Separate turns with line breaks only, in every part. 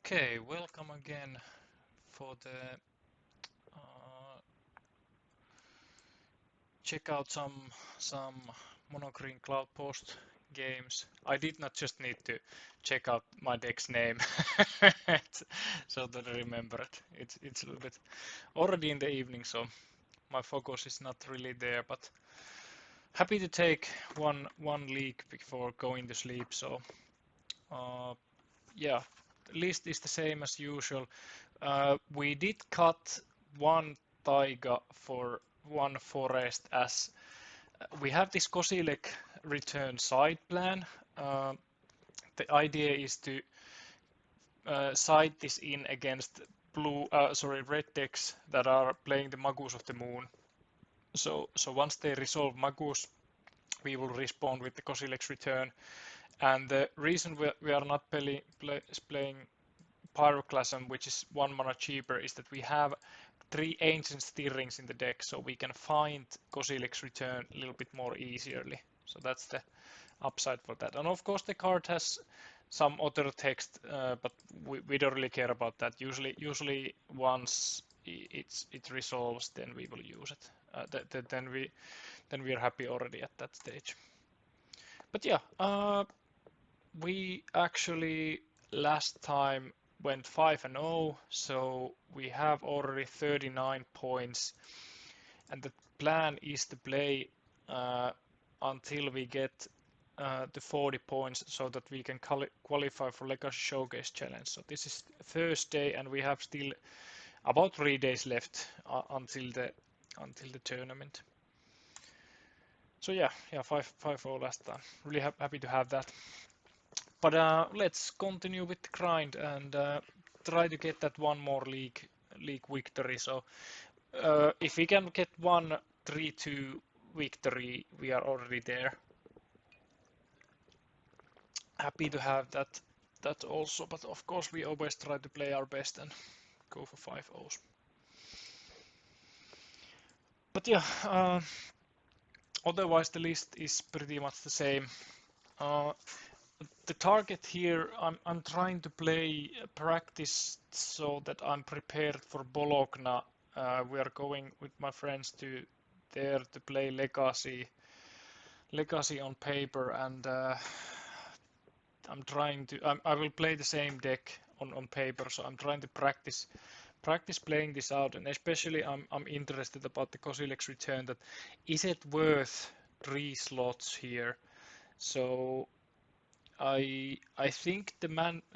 Okay, welcome again for the check out some Monogreen Cloudpost games. I did not just need to check out my deck's name so that I remember it. It's a little bit already in the evening, so my focus is not really there. But happy to take one league before going to sleep. So yeah, the list is the same as usual. We did cut one taiga for one forest as we have this Kosilek return side plan. The idea is to side this in against red decks that are playing the Magus of the Moon. So once they resolve Magus, we will respawn with the Kosilek's return. And the reason we are not playing Pyroclasm, which is 1 mana cheaper, is that we have 3 Ancient Stirrings in the deck, so we can find Kosilek's return a little bit more easily. So that's the upside for that. And of course the card has some other text, but we don't really care about that. Usually once it resolves, then we will use it. Then we are happy already at that stage. But yeah, we actually last time went 5-0, so we have already 39 points, and the plan is to play until we get the 40 points so that we can qualify for Legacy Showcase Challenge. So this is Thursday, and we have still about 3 days left until the tournament. So yeah, 5-0 last time. Really happy to have that. But let's continue with the grind and try to get that one more league victory. So if we can get one 3-2 victory, we are already there. Happy to have that also, but of course we always try to play our best and go for 5-0s. But yeah, otherwise the list is pretty much the same. The target here, I'm trying to play practice so that I'm prepared for Bologna. We are going with my friends to there to play Legacy on paper, and I'm trying to. I will play the same deck on paper, so I'm trying to practice playing this out, and especially I'm interested about the Kosilek's return. That is it worth 3 slots here? So I think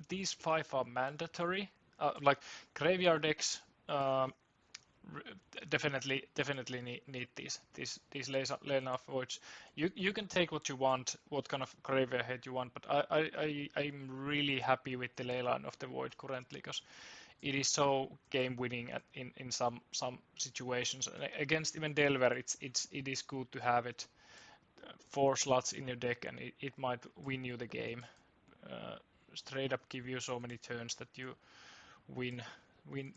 these 5 are mandatory. Like graveyard decks definitely need these Lena Voids. You can take what you want, what kind of graveyard head you want, but I'm really happy with the Leyline of the Void currently because it is so game winning in some situations. And against even Delver, it is good to have it 4 slots in your deck, and it might win you the game. Straight up give you so many turns that you win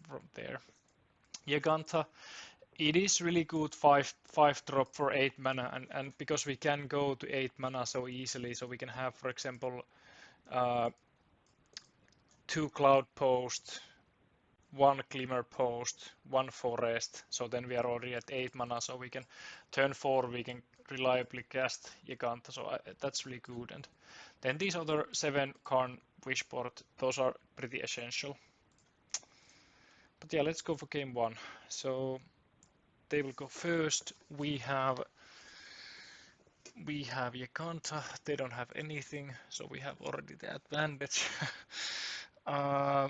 from there. Giganta, it is really good 5 drop for 8 mana, and because we can go to 8 mana so easily, so we can have, for example, 2 Cloudpost, 1 Glimmer Post, 1 Forest, so then we are already at 8 mana, so we can turn 4 we can reliably cast Giganta, so that's really good. And then these other 7 Karn Wishport, those are pretty essential. But yeah, let's go for game 1. So they will go first. We have Giganta, they don't have anything, so we have already the advantage. I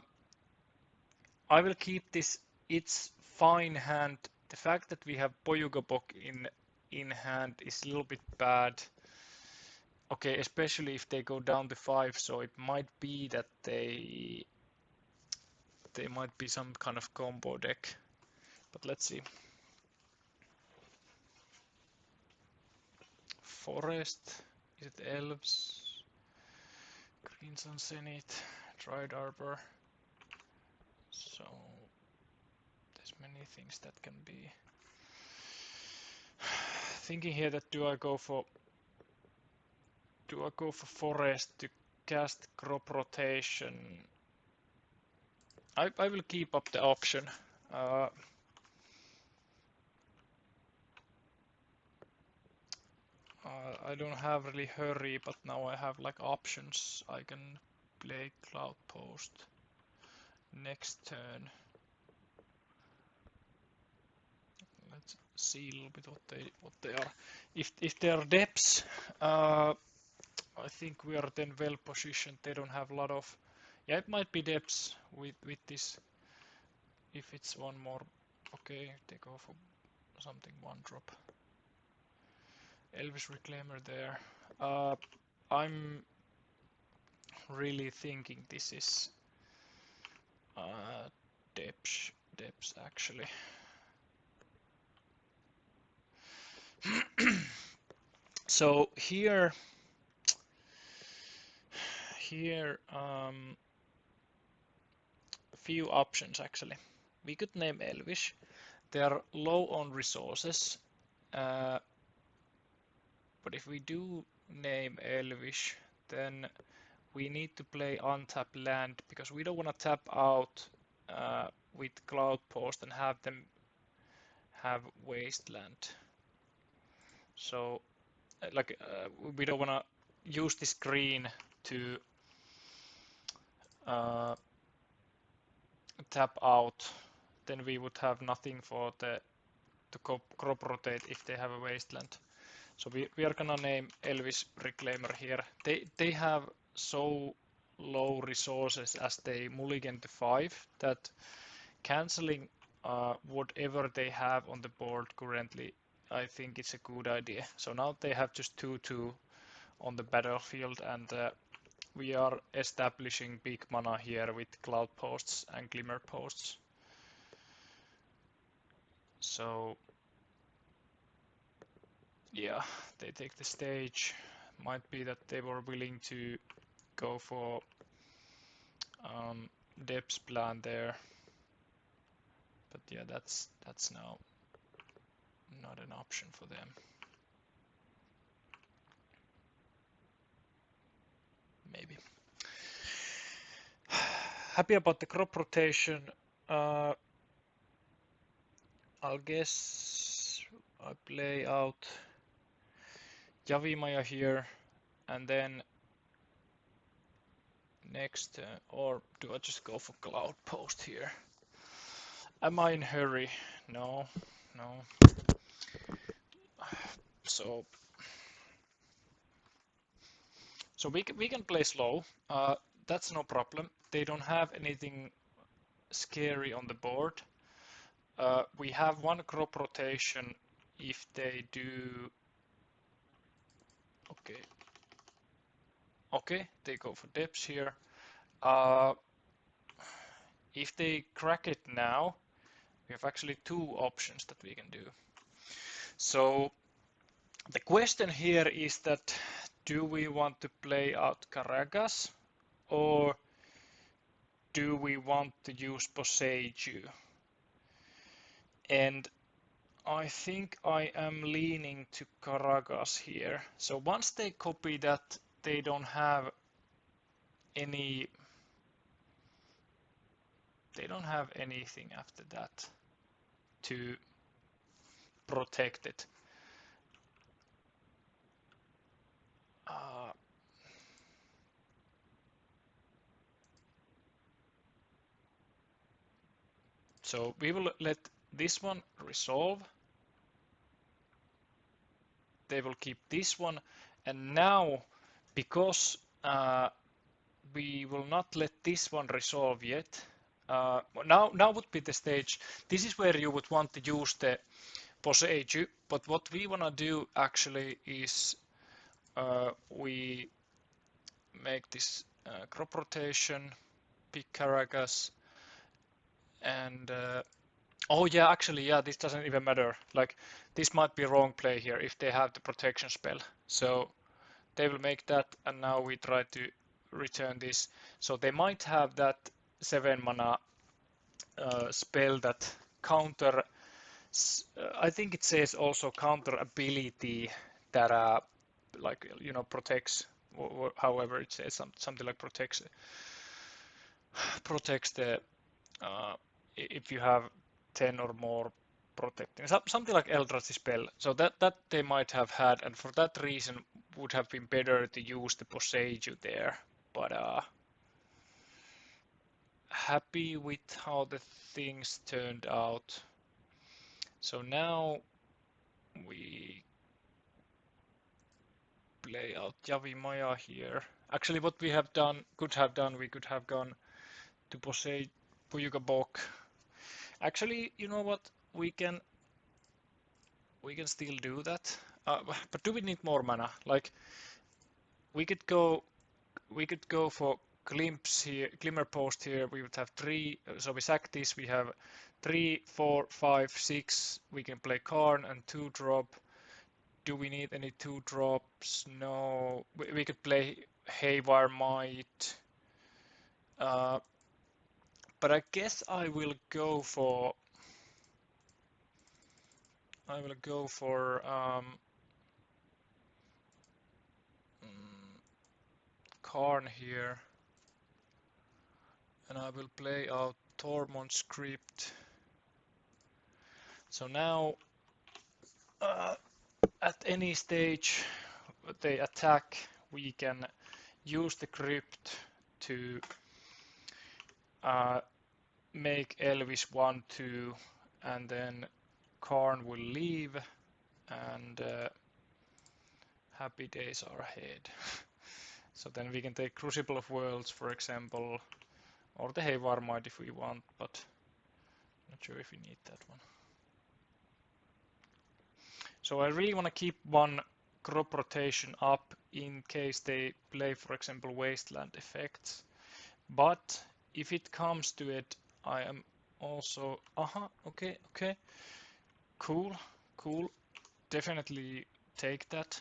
will keep this. It's fine hand. The fact that we have Boyugabok in hand is a little bit bad. Okay, especially if they go down to 5, so it might be that they might be some kind of combo deck. But let's see. Forest, is it Elves? Green Sun Zenith, Dried Arbor. So there's many things that can be. Thinking here that do I go for Forest to cast Crop Rotation? I will keep up the option. I don't have really hurry, but now I have like options. I can play Cloudpost next turn. Let's see a little bit what they are. If they are depths, I think we are then well positioned. They don't have a lot of. Yeah, it might be depths with this. If it's one more, okay, they go for something one drop. Elvis Reclaimer there. I'm really thinking this is depths actually. So here a few options actually. We could name Elvish. They are low on resources, but if we do name Elvish, then we need to play untapped land because we don't want to tap out with Cloudpost and have them have wasteland. So we don't want to use this green to tap out, then we would have nothing for the to crop rotate if they have a wasteland. So we are gonna name Elvis Reclaimer here. They have so low resources as they mulligan to 5 that canceling whatever they have on the board currently, I think it's a good idea. So now they have just 2/2 on the battlefield, and we are establishing big mana here with Cloudposts and Glimmer Posts. So yeah, they take the stage. Might be that they were willing to go for Depth's plan there, but yeah, that's now not an option for them. Maybe. Happy about the crop rotation. I'll guess I play out Yavimaya here, and then next, or do I just go for Cloudpost here? Am I in hurry? No, no. So we can play slow. That's no problem. They don't have anything scary on the board. We have one crop rotation if they do. Okay. Okay, they go for depths here. If they crack it now, we have actually 2 options that we can do. So the question here is that do we want to play out Karagas or do we want to use Poseiju? And I think I am leaning to Karagas here. So once they copy that, they don't have any. They don't have anything after that to protect it. So we will let this one resolve. They will keep this one, and now because we will not let this one resolve yet. Now would be the stage. This is where you would want to use the Poseiju, but what we want to do actually is we make this crop rotation, pick Karagas, and oh yeah, actually yeah, this doesn't even matter. Like this might be wrong play here if they have the protection spell. So they will make that, and now we try to return this. So they might have that 7 mana spell that counter. I think it says also counter ability that like protects. However, it says something like protects the if you have 10 or more protecting, something like Eldrazi spell. So that they might have had, and for that reason would have been better to use the Poseidon there. But happy with how the things turned out. So now we play out Yavimaya here. Actually, what we have done, we could have gone to Poseidon, Puyukabok. Actually, you know what? We can still do that. But do we need more mana? Like we could go for glimpse here, glimmer post here. We would have 3. So we sack this. We have 3, 4, 5, 6. We can play Karn and 2-drop. Do we need any 2-drops? No. We could play Haywire Might. But I guess I will go for Karn here, and I will play out Tormund script. So now at any stage they attack, we can use the crypt to make Elvis 1-2, and then Karn will leave, and happy days are ahead. So then we can take Crucible of Worlds, for example, or the Haywire Might if we want, but not sure if we need that one. So I really want to keep one crop rotation up in case they play, for example, Wasteland effects. But if it comes to it, I am also... okay, cool, definitely take that.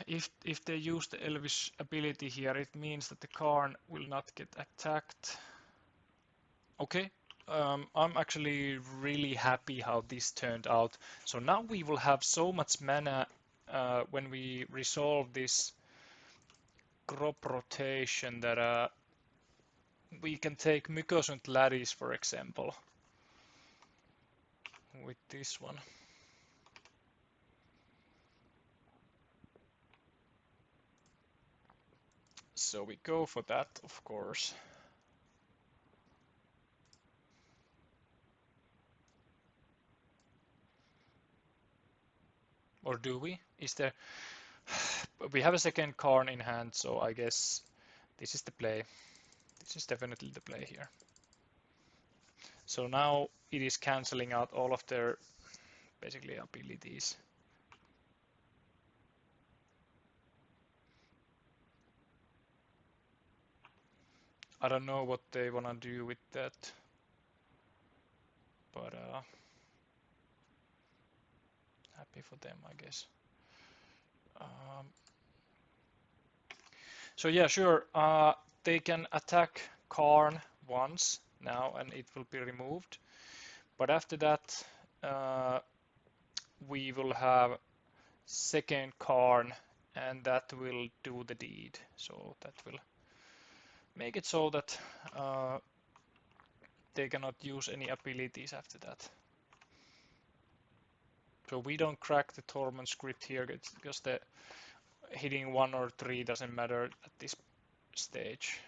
If they use the Elvish ability here, it means that the Karn will not get attacked. Okay, I'm actually really happy how this turned out. So now we will have so much mana when we resolve this crop rotation that we can take Mycosynth Lattice, for example, with this one. So we go for that, of course. Or do we? Is there... We have a second Karn in hand, so I guess this is the play. This is definitely the play here. So now it is cancelling out all of their basically abilities. I don't know what they wanna do with that, but happy for them, I guess. So yeah, sure. They can attack Karn once now, and it will be removed. But after that, we will have second Karn, and that will do the deed. So that will make it so that they cannot use any abilities after that. So we don't crack the Tormund script here because the hitting 1 or 3 doesn't matter at this stage.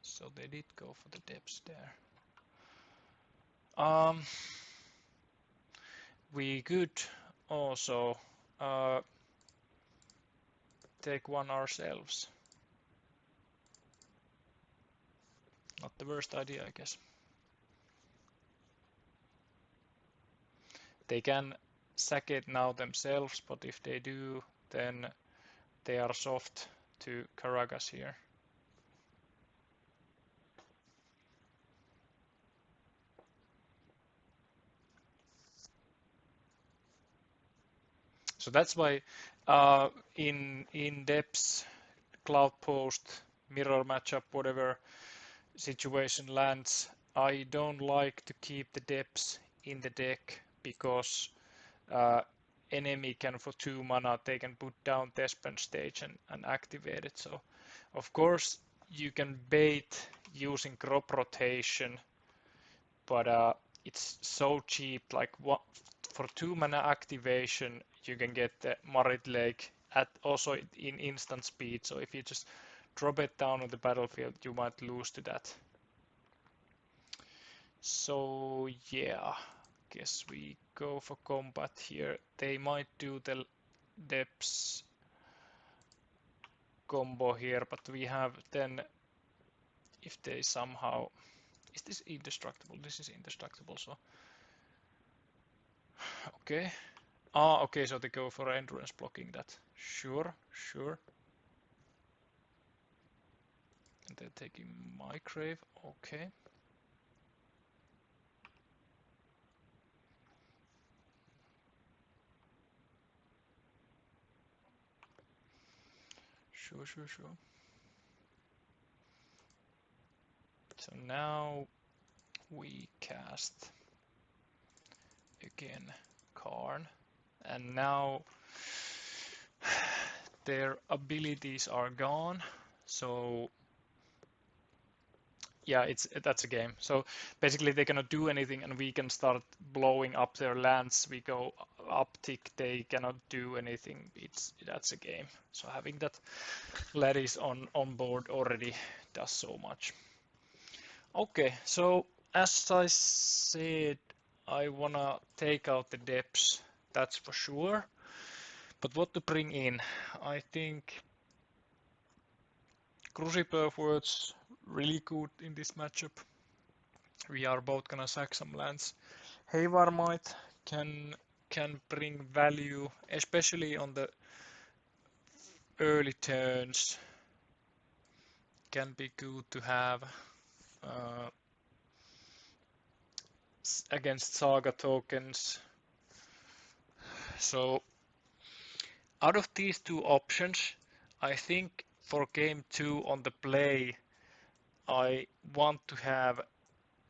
So they did go for the depths there. We could also take one ourselves. Not the worst idea, I guess. They can sack it now themselves, but if they do, then they are soft to Karagas here. So that's why in depths, Cloudpost, mirror matchup, whatever situation lands, I don't like to keep the depths in the deck because enemy can, for 2 mana, they can put down Thespian stage and activate it. So of course you can bait using crop rotation, but it's so cheap. Like for 2 mana activation, you can get the Marit Lake at also in instant speed. So if you just drop it down on the battlefield, you might lose to that. So yeah, guess we go for combat here. They might do the depths combo here, but we have then, if they somehow, is this indestructible? This is indestructible, so okay. Okay, so they go for endurance blocking that. Sure, sure. And they're taking my grave, okay. Sure, sure, sure. So now we cast again Karn, and now their abilities are gone. So yeah, that's a game. So basically they cannot do anything, and we can start blowing up their lands. We go uptick, they cannot do anything. That's a game. So having that Lattice on board already does so much. Okay, so as I said, I wanna take out the depths, that's for sure. But what to bring in? I think Crucible works really good in this matchup. We are both gonna sack some lands. Havar might can bring value, especially on the early turns. Can be good to have uh, against Saga tokens. So out of these two options, I think for game 2 on the play, I want to have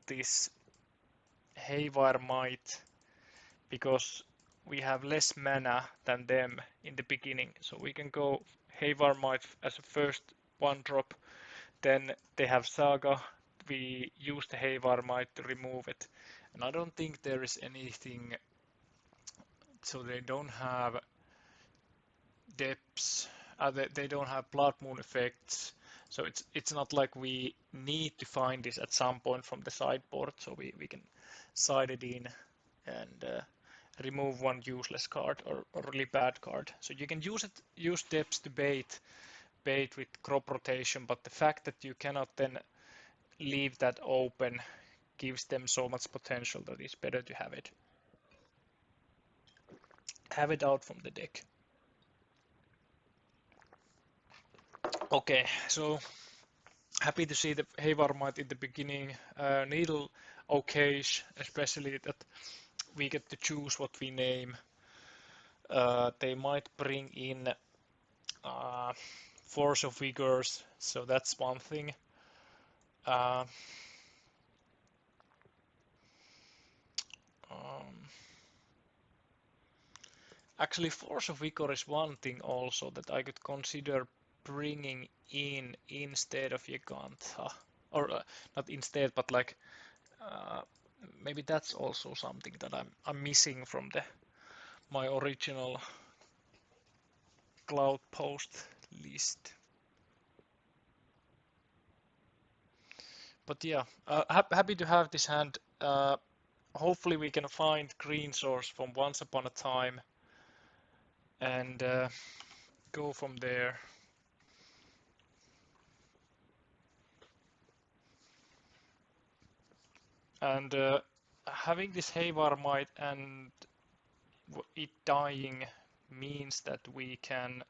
this Haywire Might because we have less mana than them in the beginning. So we can go Haywire Might as a first one drop, then they have Saga, we use the Haywire Might to remove it. And I don't think there is anything, so they don't have depths, they don't have blood moon effects, so it's not like we need to find this at some point from the sideboard, so we can side it in and remove one useless card or really bad card. So you can use depths to bait with crop rotation, but the fact that you cannot then leave that open gives them so much potential that it's better to have it out from the deck. Okay, so happy to see the Haywire Might in the beginning. Needle okayish, especially that we get to choose what we name. They might bring in Force of Vigors, so that's one thing. Uh, um, Actually, Force of Vigor is one thing also that I could consider bringing in instead of Giganta. Or not instead, but like uh, maybe that's also something that I'm missing from my original Cloudpost list. But yeah, happy to have this hand. Hopefully we can find green source from Once Upon a Time and go from there. And having this Haywire Might and it dying means that we can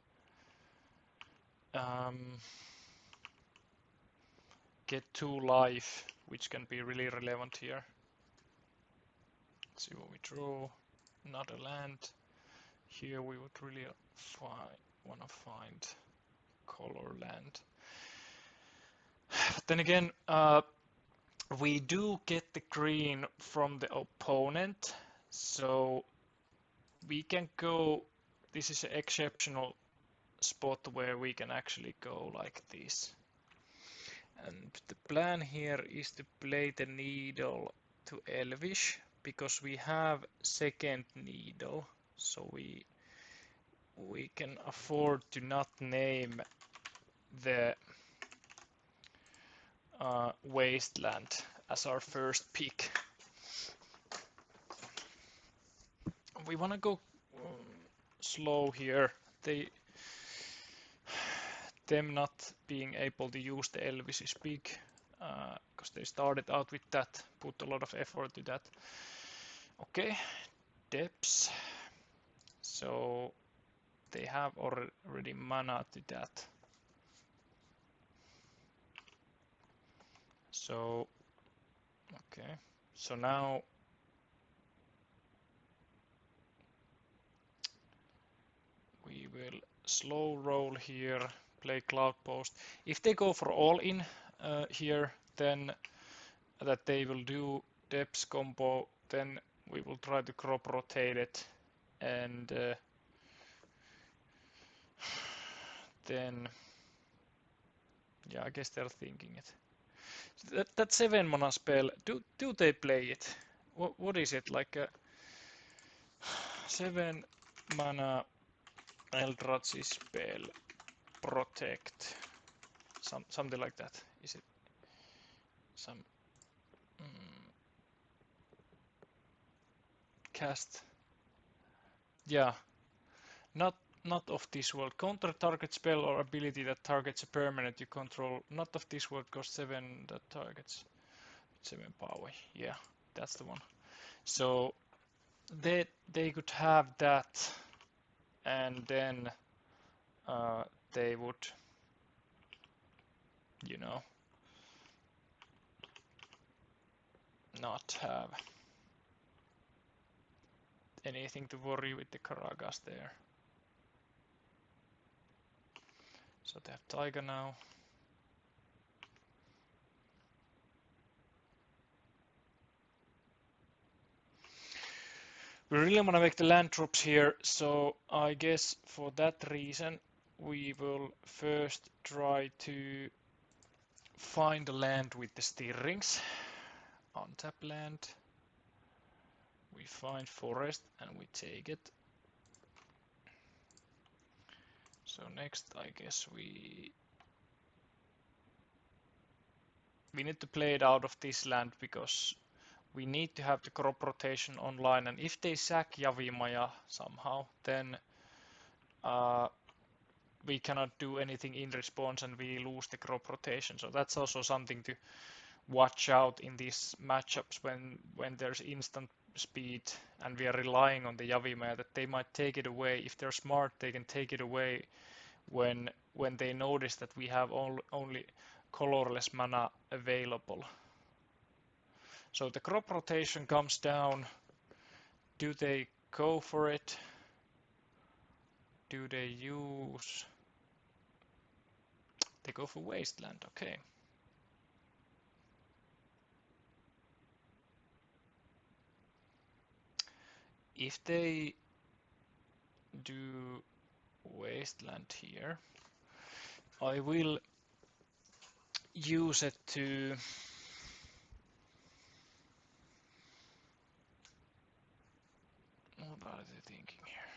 get 2 life, which can be really relevant here. Let's see what we draw. Another land. Here we would really want to find color land. But then again, we do get the green from the opponent, so we can go, this is an exceptional spot where we can actually go like this. And the plan here is to play the needle to Elvish because we have second needle, so we can afford to not name the wasteland as our first pick. We want to go slow here. Them not being able to use the Elvis is big because they started out with that, put a lot of effort to that. Okay, depths. So they have already mana to that. So, okay, so now we will slow roll here, play Cloudpost. If they go for all in here, then that they will do depths combo, then we will try to crop rotate it, and then yeah, I guess they're thinking it. That 7 mana spell, do they play it? What is it, like a 7 mana Eldrazi spell, protect, something like that? Is it some cast? Yeah, not of this world. Counter target spell or ability that targets a permanent you control. Not of this world, cost 7 that targets 7 power. Yeah, that's the one. So they could have that, and then they would, you know, not have anything to worry with the Karagas there. So they have Taiga now. We really want to make the land drops here, so I guess for that reason we will first try to find the land with the stirrings. Untap land. We find forest and we take it. So next I guess we need to play it out of this land because we need to have the crop rotation online, and if they sack Yavimaya somehow, then we cannot do anything in response and we lose the crop rotation. So that's also something to watch out in these matchups when there's instant speed and we are relying on the Yavimaya, that they might take it away. If they're smart, they can take it away when they notice that we have only colorless mana available. So the crop rotation comes down. Do they go for it? Do they use... They go for wasteland, okay. If they do wasteland here, I will use it to... What are they thinking here?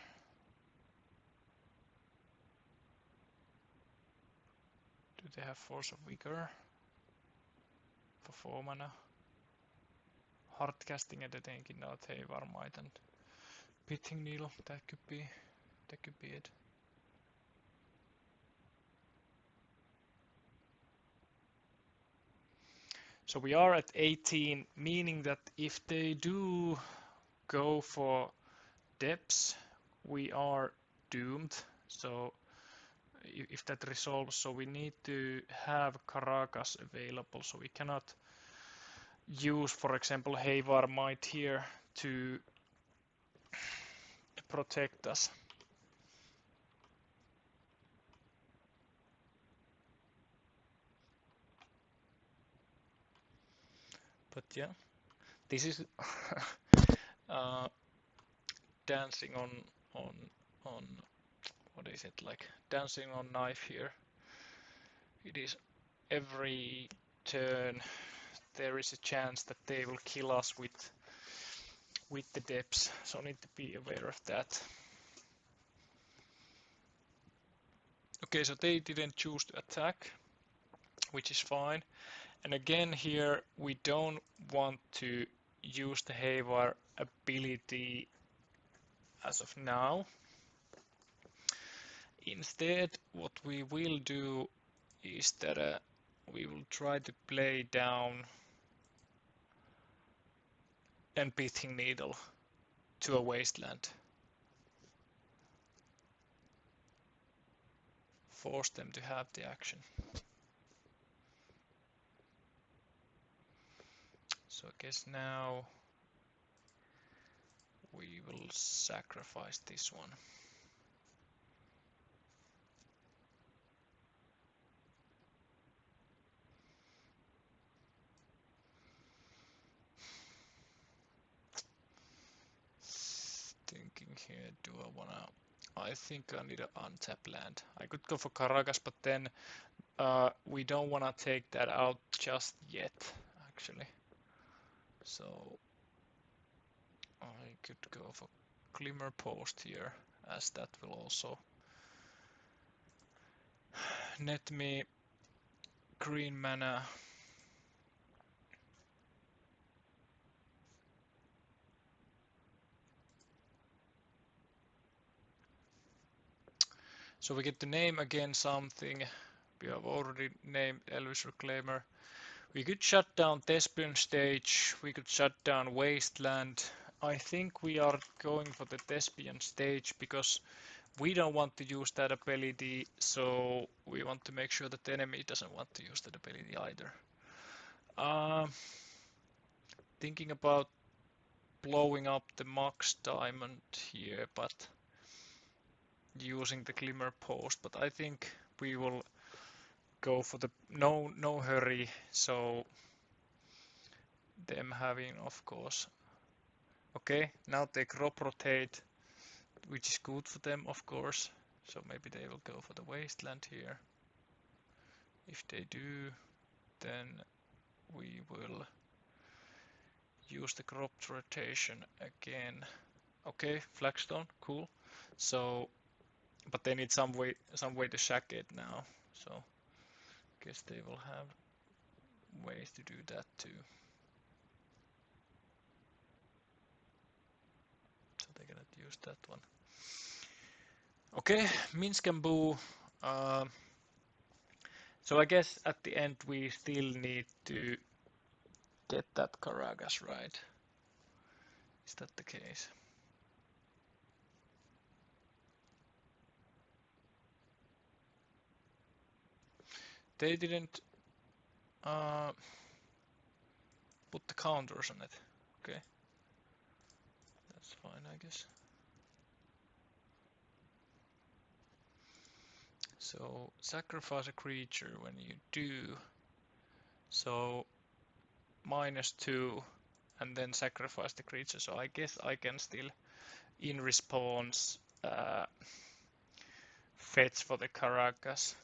Do they have Force of Vigor for 4 mana? Hardcasting etenkin not, hei varmaiten. Pithing Needle, that could be it. So we are at 18, meaning that if they do go for depths, we are doomed. So if that resolves, so we need to have Caracas available, so we cannot use, for example, Hayvar Might here to protect us. But yeah, this is dancing on on what is it, like dancing on knife here. It is every turn there is a chance that they will kill us with the depths, so need to be aware of that. Okay, so they didn't choose to attack, which is fine. And again here, we don't want to use the Haywire ability as of now. Instead, what we will do is that we will try to play down and Pithing Needle to a wasteland. Force them to have the action. So I guess now we will sacrifice this one. Thinking here, do I wanna... I think I need an untap land. I could go for Caracas, but then we don't wanna take that out just yet, actually. So I could go for Glimmer Post here, as that will also net me green mana. So we get to name again something. We have already named Elvish Reclaimer. We could shut down Thespian Stage. We could shut down Wasteland. I think we are going for the Thespian Stage because we don't want to use that ability, so we want to make sure that the enemy doesn't want to use that ability either. Thinking about blowing up the Max Diamond here, but using the Glimmer Post, but I think we will go for the no hurry, so them having, of course. Okay, now they crop rotate, which is good for them, of course. So maybe they will go for the wasteland here. If they do, then we will use the crop rotation again. Okay, Flagstone, cool. So, but they need some way to shack it now. So, guess they will have ways to do that too. So they cannot use that one. Okay, Minsk and Boo. So I guess at the end we still need to get that Caracas, right? Is that the case? They didn't put the counters on it. Okay, that's fine, I guess. So sacrifice a creature when you do. So -2 and then sacrifice the creature. So I guess I can still, in response, fetch for the Caracas.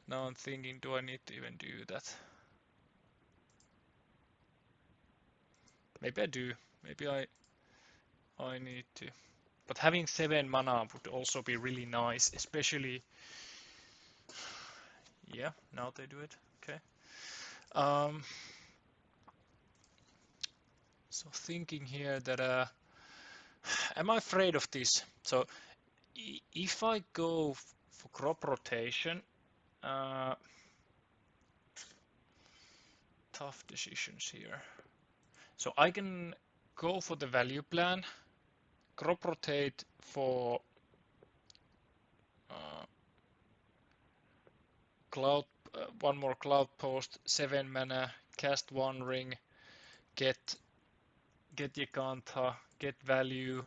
Now I'm thinking, do I need to even do that? Maybe I do. Maybe I need to. But having 7 mana would also be really nice, especially... Yeah, now they do it. Okay. So thinking here that... am I afraid of this? So if I go for crop rotation, tough decisions here. So I can go for the value plan, crop rotate for cloud, one more Cloudpost, 7 mana, cast 1 ring, get Yekanta, get value.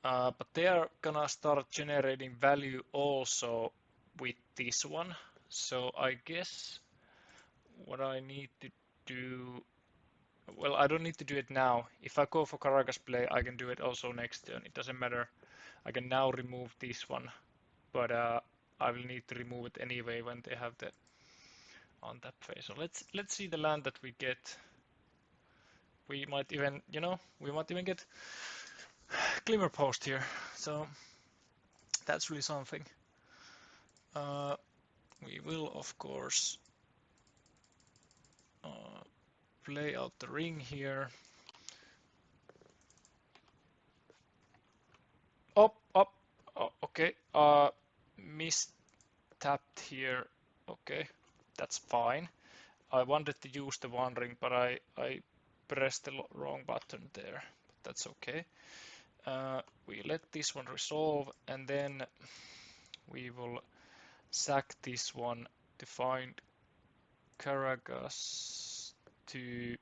But they are gonna start generating value also with this one. So I guess what I need to do Well, I don't need to do it now. If I go for Caracas play, I can do it also next turn. It doesn't matter. I can now remove this one, but I will need to remove it anyway when they have the untap phase. So let's see the land that we get. We might even, we might even get Glimmer Post here. So that's really something. We will of course play out the ring here. Up, up. Oh, okay. Mistapped here. Okay, that's fine. I wanted to use the One Ring, but I pressed the wrong button there. But that's okay. We let this one resolve, and then we will sack this one to find Caracas to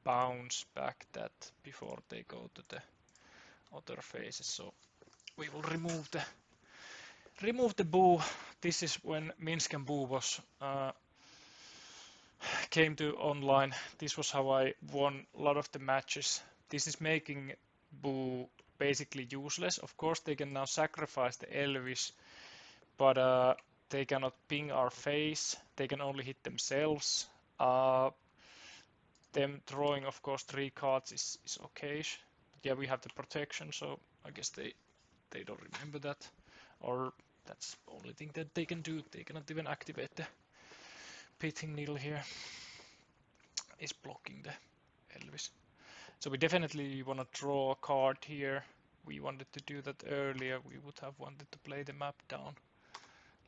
bounce back that before they go to the other phases. So we will remove the Boo. This is when Minsk and Boo was came to online. This was how I won a lot of the matches. This is making Boo basically useless. Of course, they can now sacrifice the Elvis, but they cannot ping our face. They can only hit themselves. Them drawing, of course, 3 cards is okay. Yeah, we have the protection, so I guess they don't remember that, or that's the only thing that they can do. They cannot even activate the pitting needle here. Is blocking the Elvis. So we definitely want to draw a card here. We wanted to do that earlier. We would have wanted to play the map down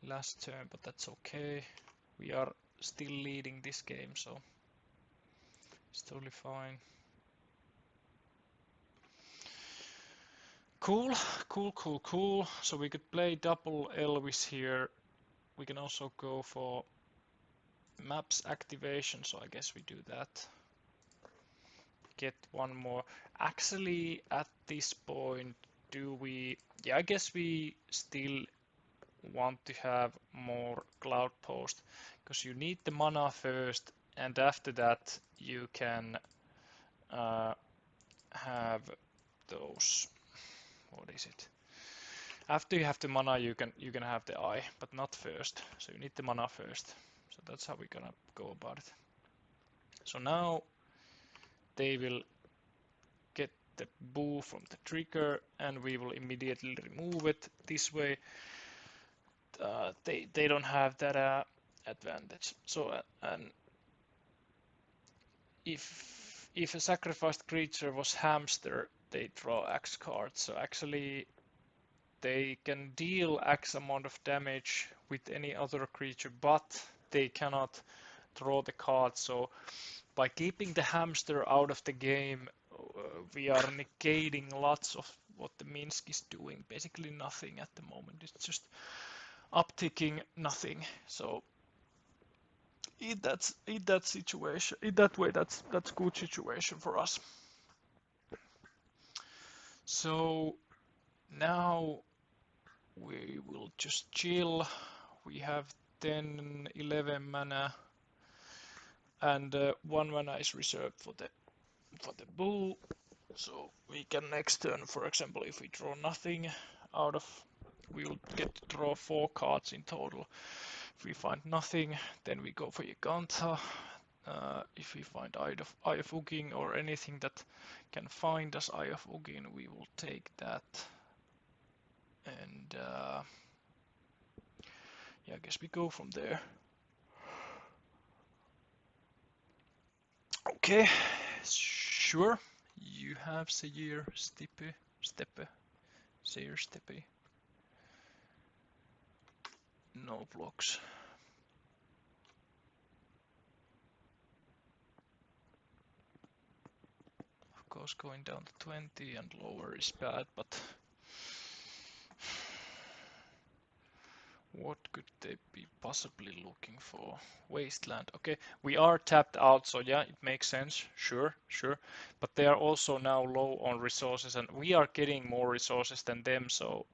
last turn, but that's okay. We are still leading this game, so it's totally fine. Cool, cool, cool, cool. So we could play double Elvis here. We can also go for maps activation, so I guess we do that. Get one more. Actually, at this point, do we... Yeah, I guess we still want to have more Cloudpost, because you need the mana first, and after that you can have those... What is it? After you have the mana, you can have the eye, but not first. So you need the mana first. So that's how we're gonna go about it. So now they will get the Boo from the trigger, and we will immediately remove it. This way, they don't have that advantage. So and if a sacrificed creature was hamster, they draw X cards. So actually, they can deal X amount of damage with any other creature, but they cannot draw the card. So by keeping the hamster out of the game, we are negating lots of what the Minsk is doing. Basically nothing at the moment. It's just upticking nothing. So in that situation, in that way, that's good situation for us. So now we will just chill. We have 10, 11 mana, and 1 mana is reserved for the Boo. So we can next turn, for example, if we draw nothing out of, we will get to draw 4 cards in total. If we find nothing, then we go for Yaganta. If we find Eye of Ugin or anything that can find us Eye of Ugin, we will take that. And yeah, I guess we go from there. Okay, sure. You have Seir Steppe, Seir Steppe. No blocks. Of course, going down to 20 and lower is bad, but what could they be possibly looking for? Wasteland. Okay, we are tapped out, so yeah, it makes sense. Sure. But they are also now low on resources, and we are getting more resources than them, so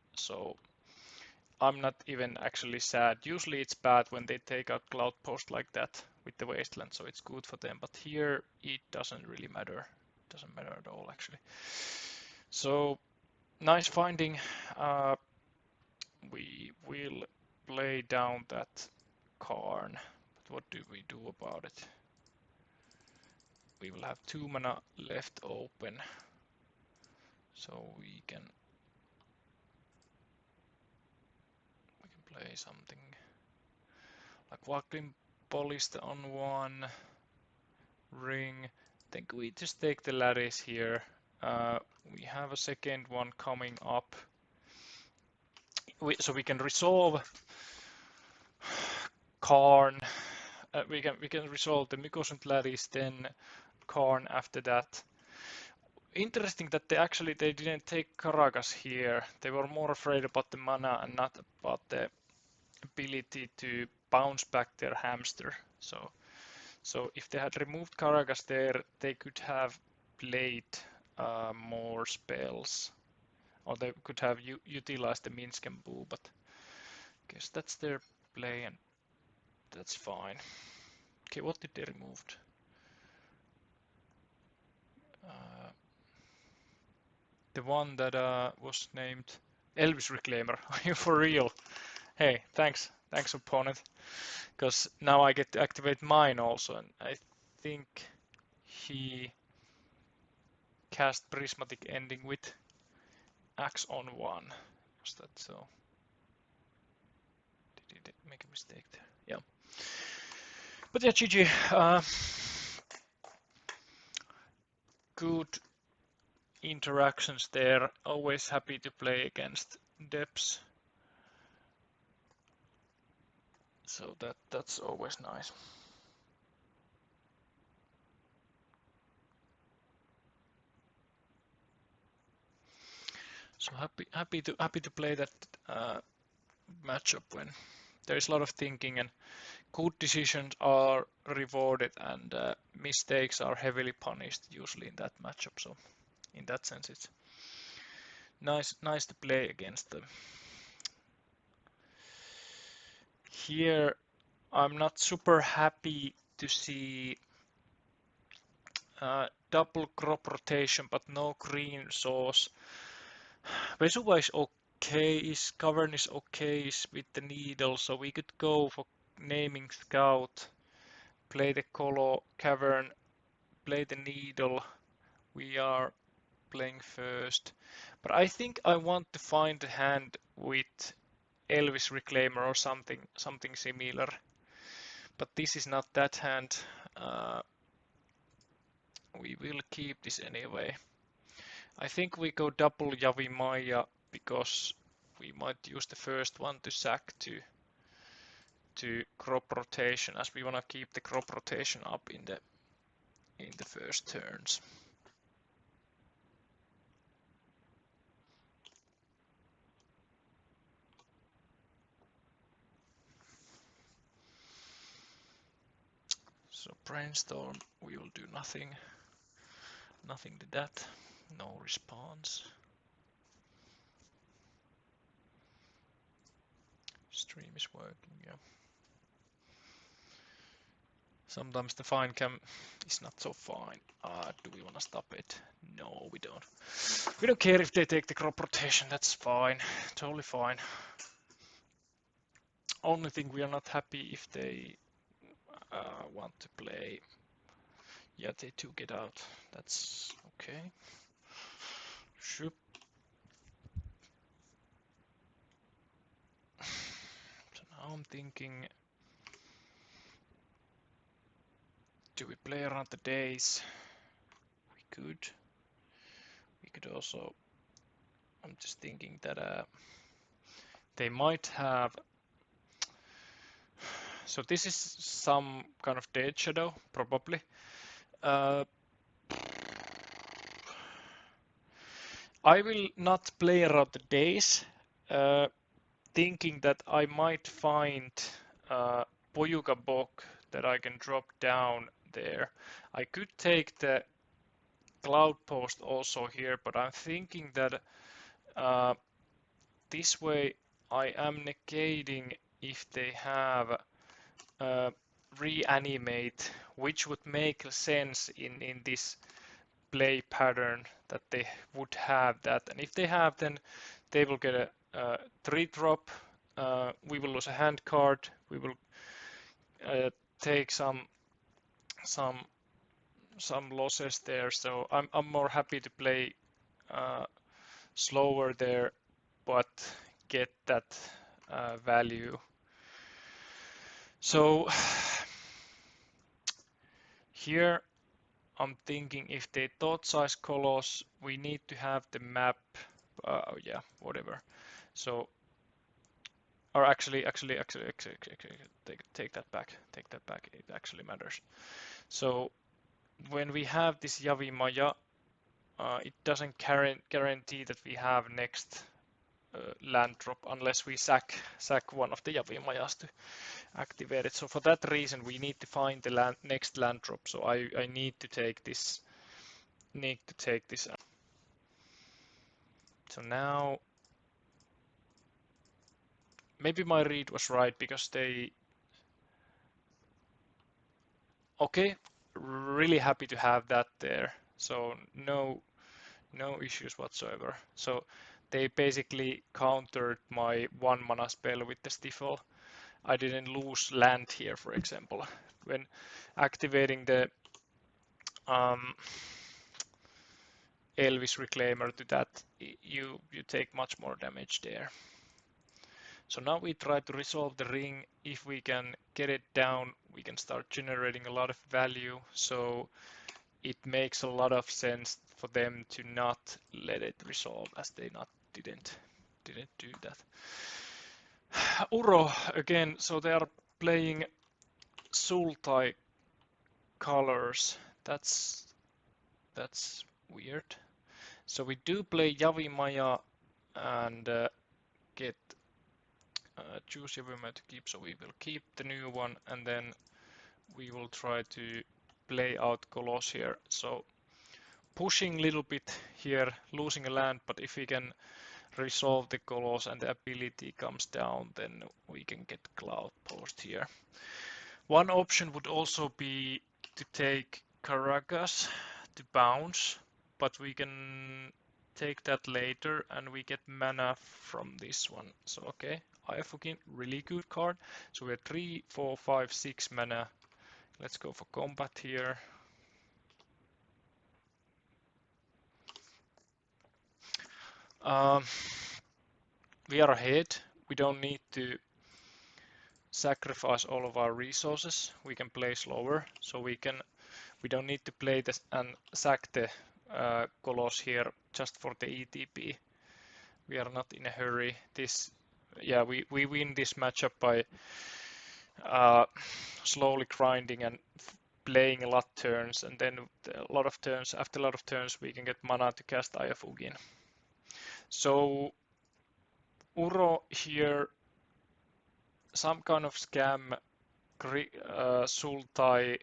I'm not even actually sad. Usually it's bad when they take out Cloudpost like that, with the wasteland, so it's good for them. But here it doesn't really matter. Doesn't matter at all actually. So nice finding. We will play down that Karn. But what do we do about it? We will have 2 mana left open, so we can play something like Vacuum Polished on 1 ring. Then we just take the lattice here. We have a second one coming up, so we can resolve Karn. We can resolve the Mycosynth lattice, then Karn after that. Interesting that they didn't take Karagas here. They were more afraid about the mana and not about the ability to bounce back their hamster. So if they had removed Karagas there, they could have played more spells, or they could have utilized the Minsk and Boo, but I guess that's their play and that's fine. Okay, what did they remove? The one that was named Elvis Reclaimer. Are you for real? Hey, thanks opponent. Because now I get to activate mine also, and I think he cast Prismatic Ending with Axe on 1. Was that so? Did he make a mistake there? Yeah. But yeah, GG. Good interactions there. Always happy to play against Depths. So that's always nice. So happy to play that matchup when there is a lot of thinking and good decisions are rewarded and mistakes are heavily punished usually in that matchup. So in that sense, it's nice to play against them. Here, I'm not super happy to see double crop rotation, but no green source. Vesuva is okay, Cavern is okay with the needle, so we could go for naming Scout, play the Colo Cavern, play the needle. We are playing first, but I think I want to find a hand with Elvis Reclaimer or something similar. But this is not that hand. We will keep this anyway. I think we go double Yavi Maya because we might use the first one to sack to crop rotation, as we want to keep the crop rotation up in the first turns. So brainstorm, we will do nothing to that, no response. Stream is working, yeah. Sometimes the fine cam is not so fine. Do we want to stop it? No, we don't. We don't care if they take the crop rotation, that's fine. Totally fine. Only thing we are not happy if they want to play. Yeah, they took it out. That's okay. Shoop. So now I'm thinking, do we play around the days? We could. We could also. I'm just thinking that they might have. So this is some kind of dead shadow, probably. I will not play around the days, thinking that I might find Pojuka Bok that I can drop down there. I could take the Cloudpost also here, but I'm thinking that this way I am negating if they have reanimate, which would make sense in this play pattern that they would have that. And if they have, then they will get a 3-drop. We will lose a hand card. We will take some losses there. So I'm more happy to play slower there, but get that value. So here I'm thinking if they thought size colors, we need to have the map. Yeah, whatever. So, or actually, take that back. Take that back. It actually matters. So when we have this Yavi Maya, it doesn't guarantee that we have next land drop unless we sack one of the Yavi Mayas to activate it. So for that reason, we need to find the next land drop. So I need to take this. So now maybe my read was right because they. Okay, really happy to have that there. So no issues whatsoever. So they basically countered my 1 mana spell with the Stifle. I didn't lose land here, for example. When activating the Elvis Reclaimer to that, you take much more damage there. So now we try to resolve the ring. If we can get it down, we can start generating a lot of value. So it makes a lot of sense for them to not let it resolve, as they didn't do that. Uro again, so they are playing Sultai colors. That's weird. So we do play Yavi Maya and get choose Yavi Maya to keep. So we will keep the new one, and then we will try to play out Colossus here. So pushing a little bit here, losing a land, but if we can resolve the Colossus and the ability comes down, then we can get Cloudpost here. One option would also be to take Caracas to bounce, but we can take that later and we get mana from this one. So okay, Ayafukin, really good card. So we're 3, 4, 5, 6 mana. Let's go for combat here. We are ahead. We don't need to sacrifice all of our resources. We can play slower, so we don't need to play this and sack the Colossus here just for the ETP. We are not in a hurry. We win this matchup by slowly grinding and playing a lot of turns, and then after a lot of turns we can get mana to cast Ayafugin. So Uro here, some kind of scam, Sultai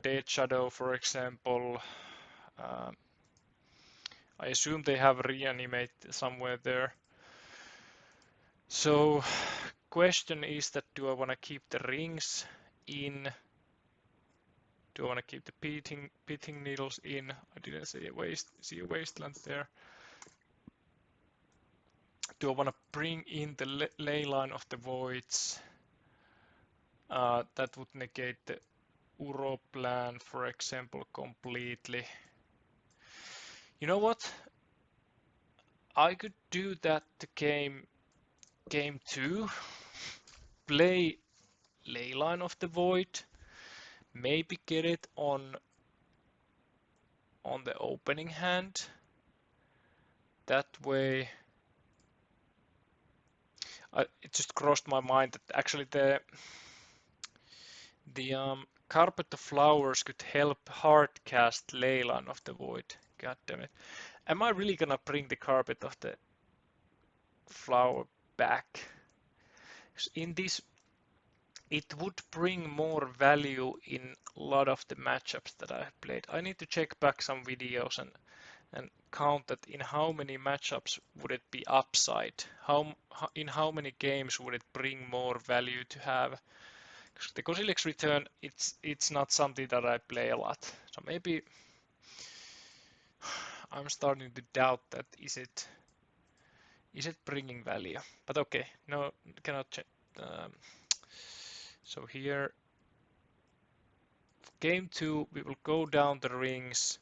Dead Shadow, for example. I assume they have reanimate somewhere there. So question is that do I want to keep the rings in? Do I want to keep the pitting needles in? I didn't see a wasteland there. Do I want to bring in the ley line of the voids? That would negate the Uro plan, for example, completely. You know what? I could do that to game 2. Play Leyline of the Void. Maybe get it on the opening hand. That way, it just crossed my mind that actually the Carpet of Flowers could help hard cast Leyline of the Void. God damn it. Am I really gonna bring the Carpet of the Flower back? In this, it would bring more value in a lot of the matchups that I've played. I need to check back some videos and count that in how many matchups would it be upside? In how many games would it bring more value to have? The Kozilek's Return, it's not something that I play a lot. So maybe I'm starting to doubt that is it bringing value? But okay, no, cannot check. So here, game 2, we will go down the rings.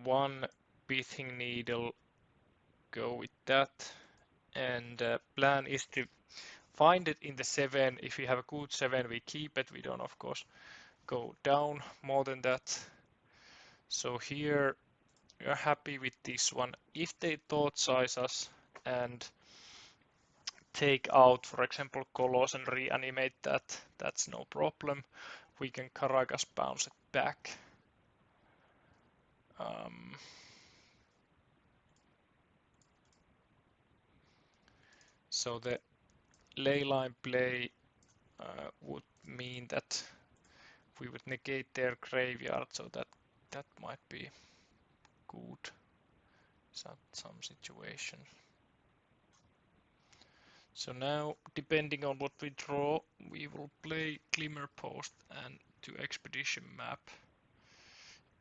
1 pithing needle, go with that. And plan is to find it in the 7. If we have a good 7, we keep it. We don't, of course, go down more than that. So here we are happy with this one. If they thought size us and take out, for example, Colos and reanimate that, that's no problem. We can Caracas bounce it back. So the ley line play would mean that we would negate their graveyard, so that might be good. Some situation. So now, depending on what we draw, we will play Glimmer Post and to Expedition Map.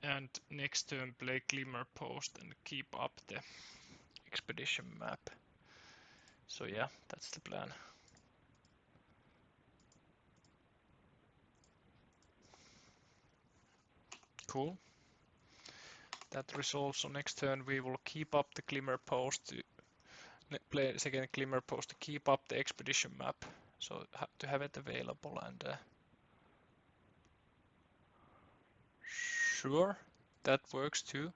And next turn play Glimmer Post and keep up the Expedition Map. So yeah, that's the plan. Cool. That resolves, so next turn we will keep up the Glimmer Post to play second Glimmer Post to keep up the Expedition Map. So to have it available and sure, that works too.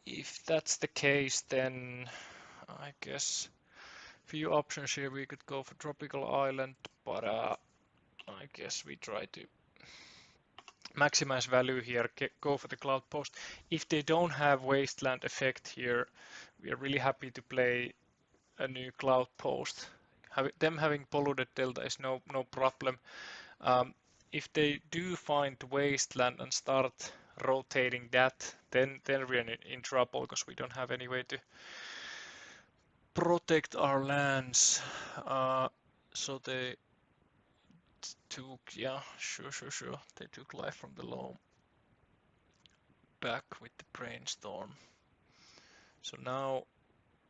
If that's the case, then I guess few options here. We could go for Tropical Island, but I guess we try to maximize value here, go for the Cloudpost. If they don't have Wasteland effect here, we are really happy to play a new Cloudpost. Them having Polluted Delta is no problem. If they do find Wasteland and start rotating that, then we're in trouble because we don't have any way to protect our lands. So they took, yeah, sure. They took life from the loam back with the brainstorm. So now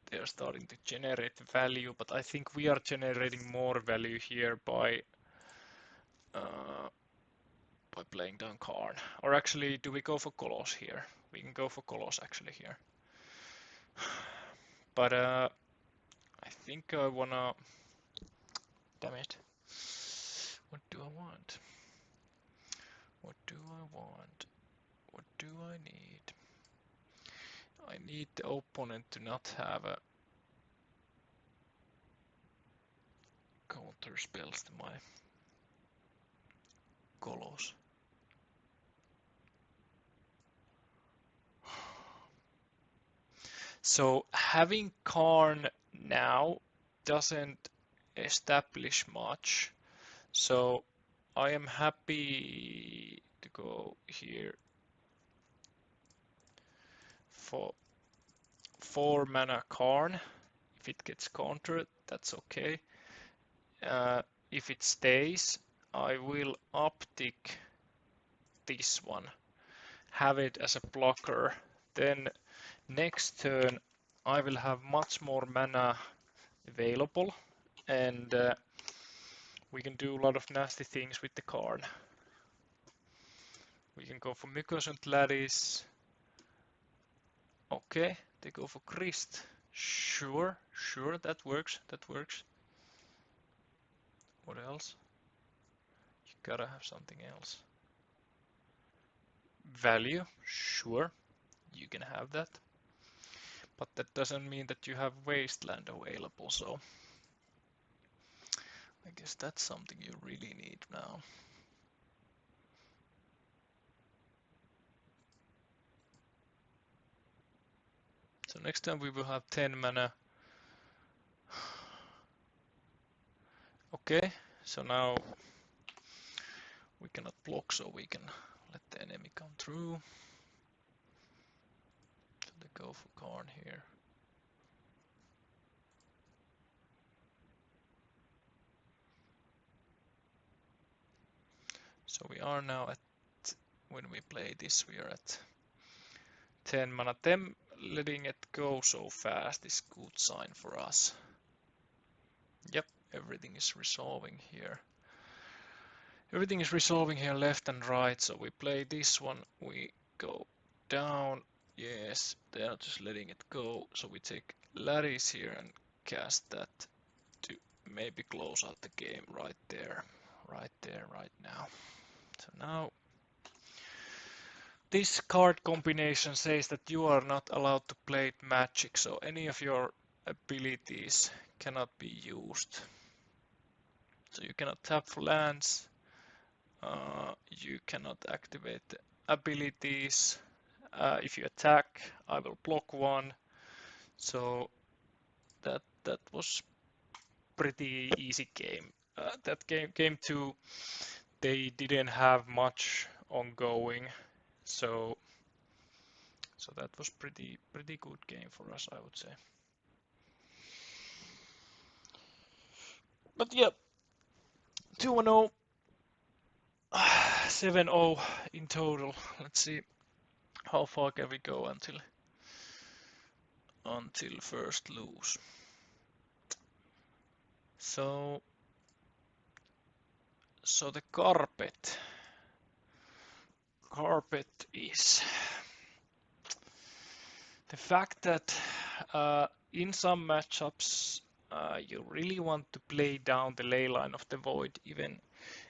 they are starting to generate value, but I think we are generating more value here by playing down Karn. Or actually, do we go for Kolos here? We can go for Kolos actually here. But I think I wanna... Damn it. What do I want? What do I want? What do I need? I need the opponent to not have a counter spells to my Kolos. So having Karn now doesn't establish much. So I am happy to go here for 4 mana Karn. If it gets countered, that's okay. If it stays, I will uptick this one, have it as a blocker. Then next turn I will have much more mana available, and we can do a lot of nasty things with the Karn. We can go for Mycosant Lattice. Okay, they go for Christ. Sure, that works. What else? You gotta have something else. Value, sure, you can have that. But that doesn't mean that you have Wasteland available, so I guess that's something you really need now. So next time we will have 10 mana. Okay, so now we cannot block, so we can let the enemy come through. So they go for Karn here. So we are now at, when we play this, we are at 10 mana. Them letting it go so fast is good sign for us. Yep, everything is resolving here. Everything is resolving here left and right, so we play this one, we go down, yes, they are just letting it go, so we take Laris here and cast that to maybe close out the game right there, right now. So now, this card combination says that you are not allowed to play magic, so any of your abilities cannot be used. So you cannot tap for lands, you cannot activate the abilities. If you attack, I will block one. So that was pretty easy game. That game two, they didn't have much ongoing, so that was pretty good game for us, I would say. But yeah, 2-0, 7-0 in total. Let's see how far can we go until first lose. So the carpet is the fact that in some matchups you really want to play down the ley line of the void, even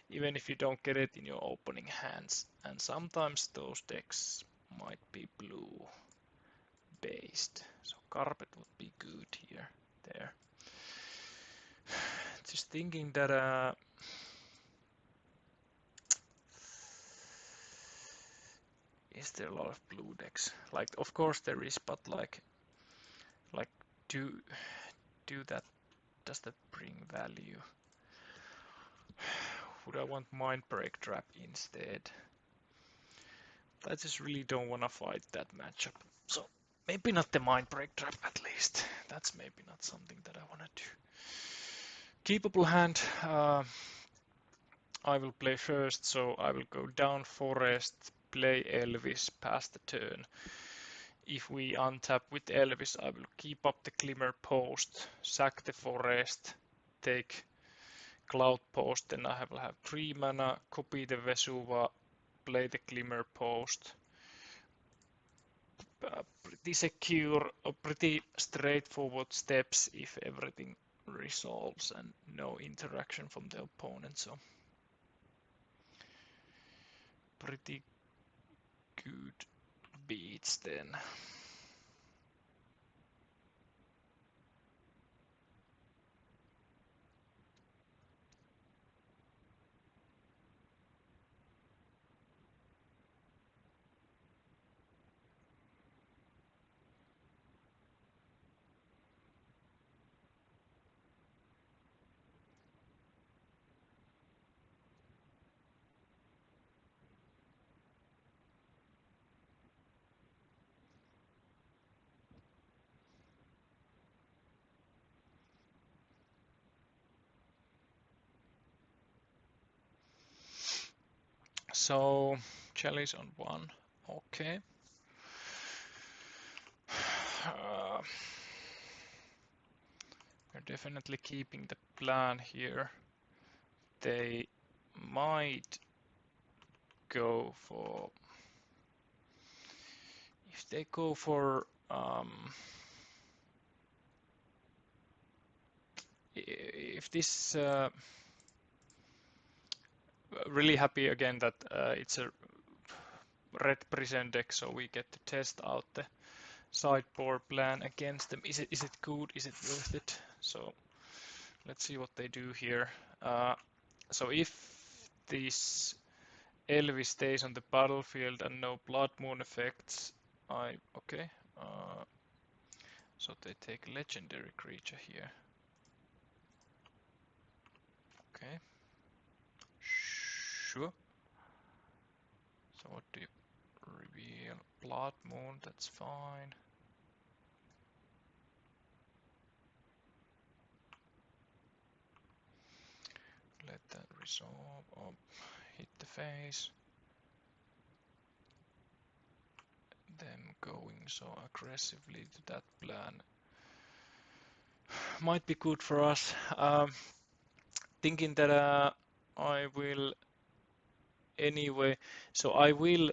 if you don't get it in your opening hands, and sometimes those decks might be blue based, so carpet would be good here. There, just thinking that is there a lot of blue decks? Like, of course there is, but like do that, does that bring value? Would I want Mind Break Trap instead? I just really don't want to fight that matchup. So maybe not the Mind Break Trap at least. That's maybe not something that I want to do. Keepable hand. I will play first, so I will go down Forest, play Elvis, pass the turn. If we untap with Elvis, I will keep up the Glimmer Post, sack the Forest, take Cloudpost, then I will have 3 mana, copy the Vesuva, play the Glimmer Post. Pretty secure, pretty straightforward steps if everything resolves and no interaction from the opponent, so pretty good beats then. So chalice on 1, okay. We're definitely keeping the plan here. They might go for, if they go for if this really happy again that it's a red present deck, so we get to test out the sideboard plan against them. Is it good? Is it worth it? So let's see what they do here. So if this Elvis stays on the battlefield and no Blood Moon effects, okay. So they take a legendary creature here. Okay. Sure. So what do you reveal? Blood Moon, that's fine. Let that resolve. Oh, hit the face. Them going so aggressively to that plan might be good for us. Thinking that I will anyway. So I will.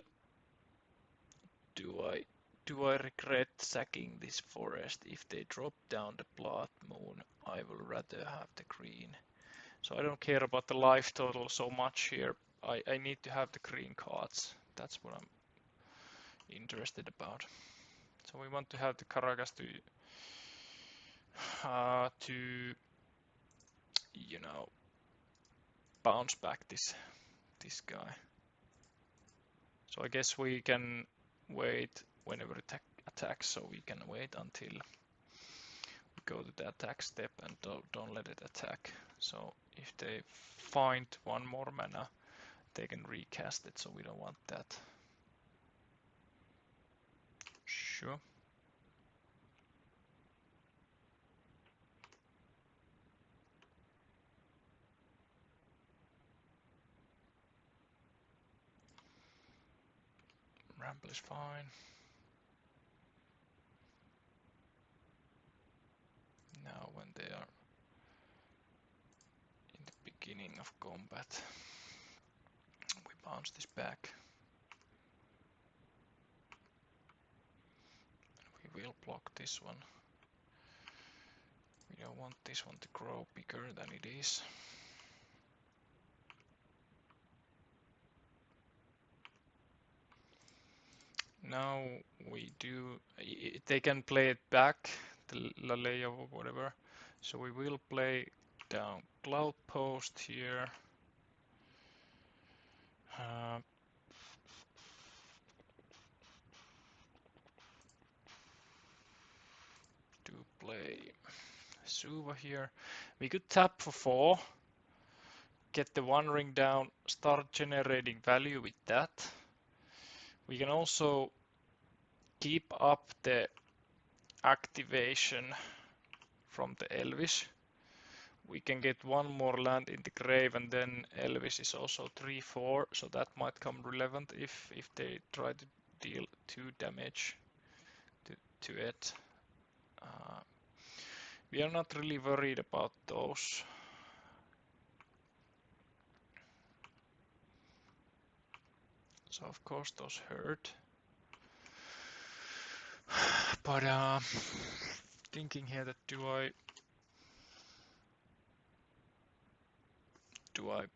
Do I regret sacking this forest? If they drop down the blood moon, I will rather have the green. So I don't care about the life total so much here. I need to have the green cards. That's what I'm interested about. So we want to have the Caracas to you know, bounce back this guy. So I guess we can wait whenever it attacks, so we can wait until we go to the attack step and don't let it attack. So if they find one more mana, they can recast it, so we don't want that. Sure. Ramble is fine. Now when they are in the beginning of combat, we bounce this back. We will block this one. We don't want this one to grow bigger than it is. Now we do, they can play it back, the Lalea or whatever. So we will play down Cloudpost here. To play Suva here. We could tap for 4, get the one ring down, start generating value with that. We can also keep up the activation from the Elvis. We can get one more land in the grave, and then Elvis is also 3/4, so that might come relevant if they try to deal 2 damage to it. We are not really worried about those. So of course those hurt. But thinking here that do I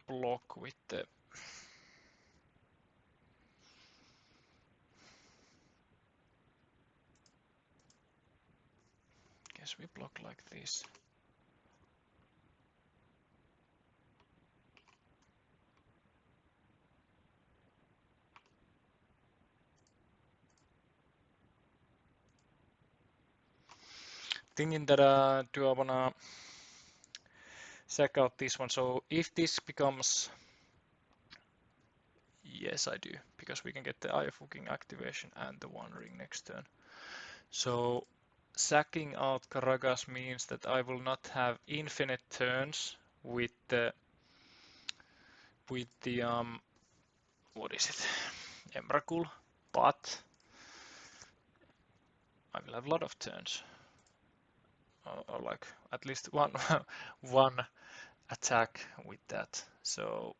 block with the guess we block like this. Thinking that do I wanna sack out this one? So if this becomes, yes I do, because we can get the Eye of Hooking activation and the one ring next turn. So sacking out Karagas means that I will not have infinite turns with the what is it, Emrakul, but I will have a lot of turns, or like at least one one attack with that. So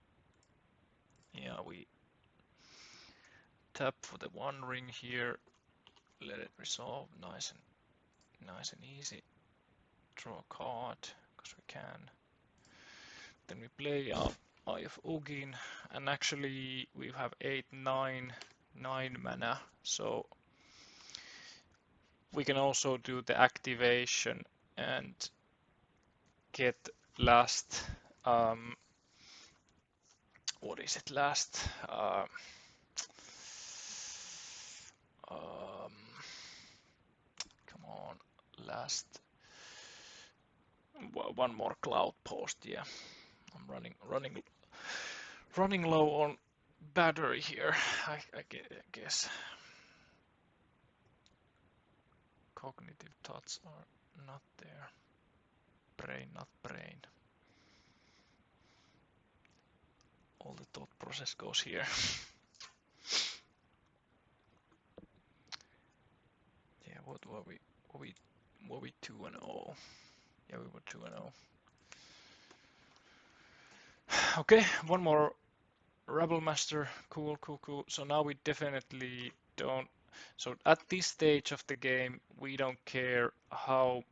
yeah, we tap for the one ring here, let it resolve, nice and easy. Draw a card because we can. Then we play Eye of Ugin, and actually we have 8, 9 mana, so we can also do the activation and get last what is it, last come on, last one more Cloudpost. Yeah, I'm running low on battery here. I guess cognitive thoughts are not there. Brain, not brain. all the thought process goes here. Yeah, what were we? Were we 2-0? Yeah, we were 2-0. Okay, one more Rebel Master. Cool, cool, cool. So now we definitely don't. So at this stage of the game, we don't care how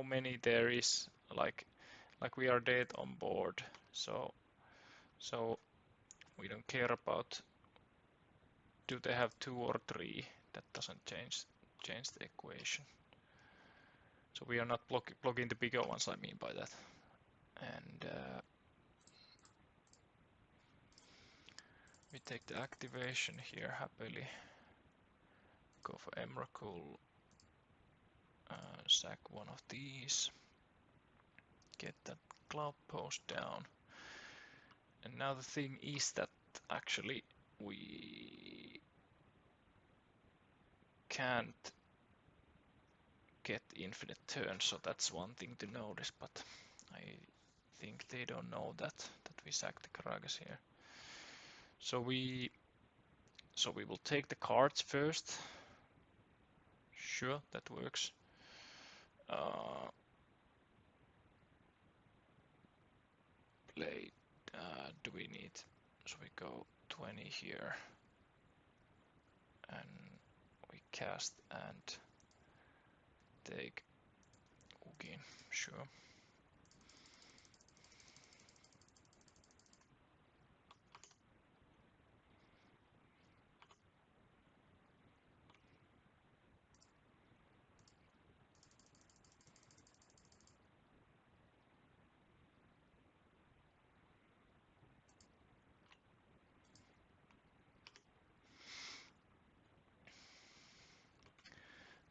many there is. Like we are dead on board. So we don't care about do they have 2 or 3. That doesn't change the equation. So we are not blocking the bigger ones. I mean by that. And we take the activation here happily. Go for Emrakul. Sack one of these. Get that Cloudpost down. And now the thing is that actually we can't get infinite turns, so that's one thing to notice, but I think they don't know that we sack the Karagas here. So we will take the cards first. Sure, that works. Play. Do we need? So we go 20 here, and we cast and take Ugin. Sure.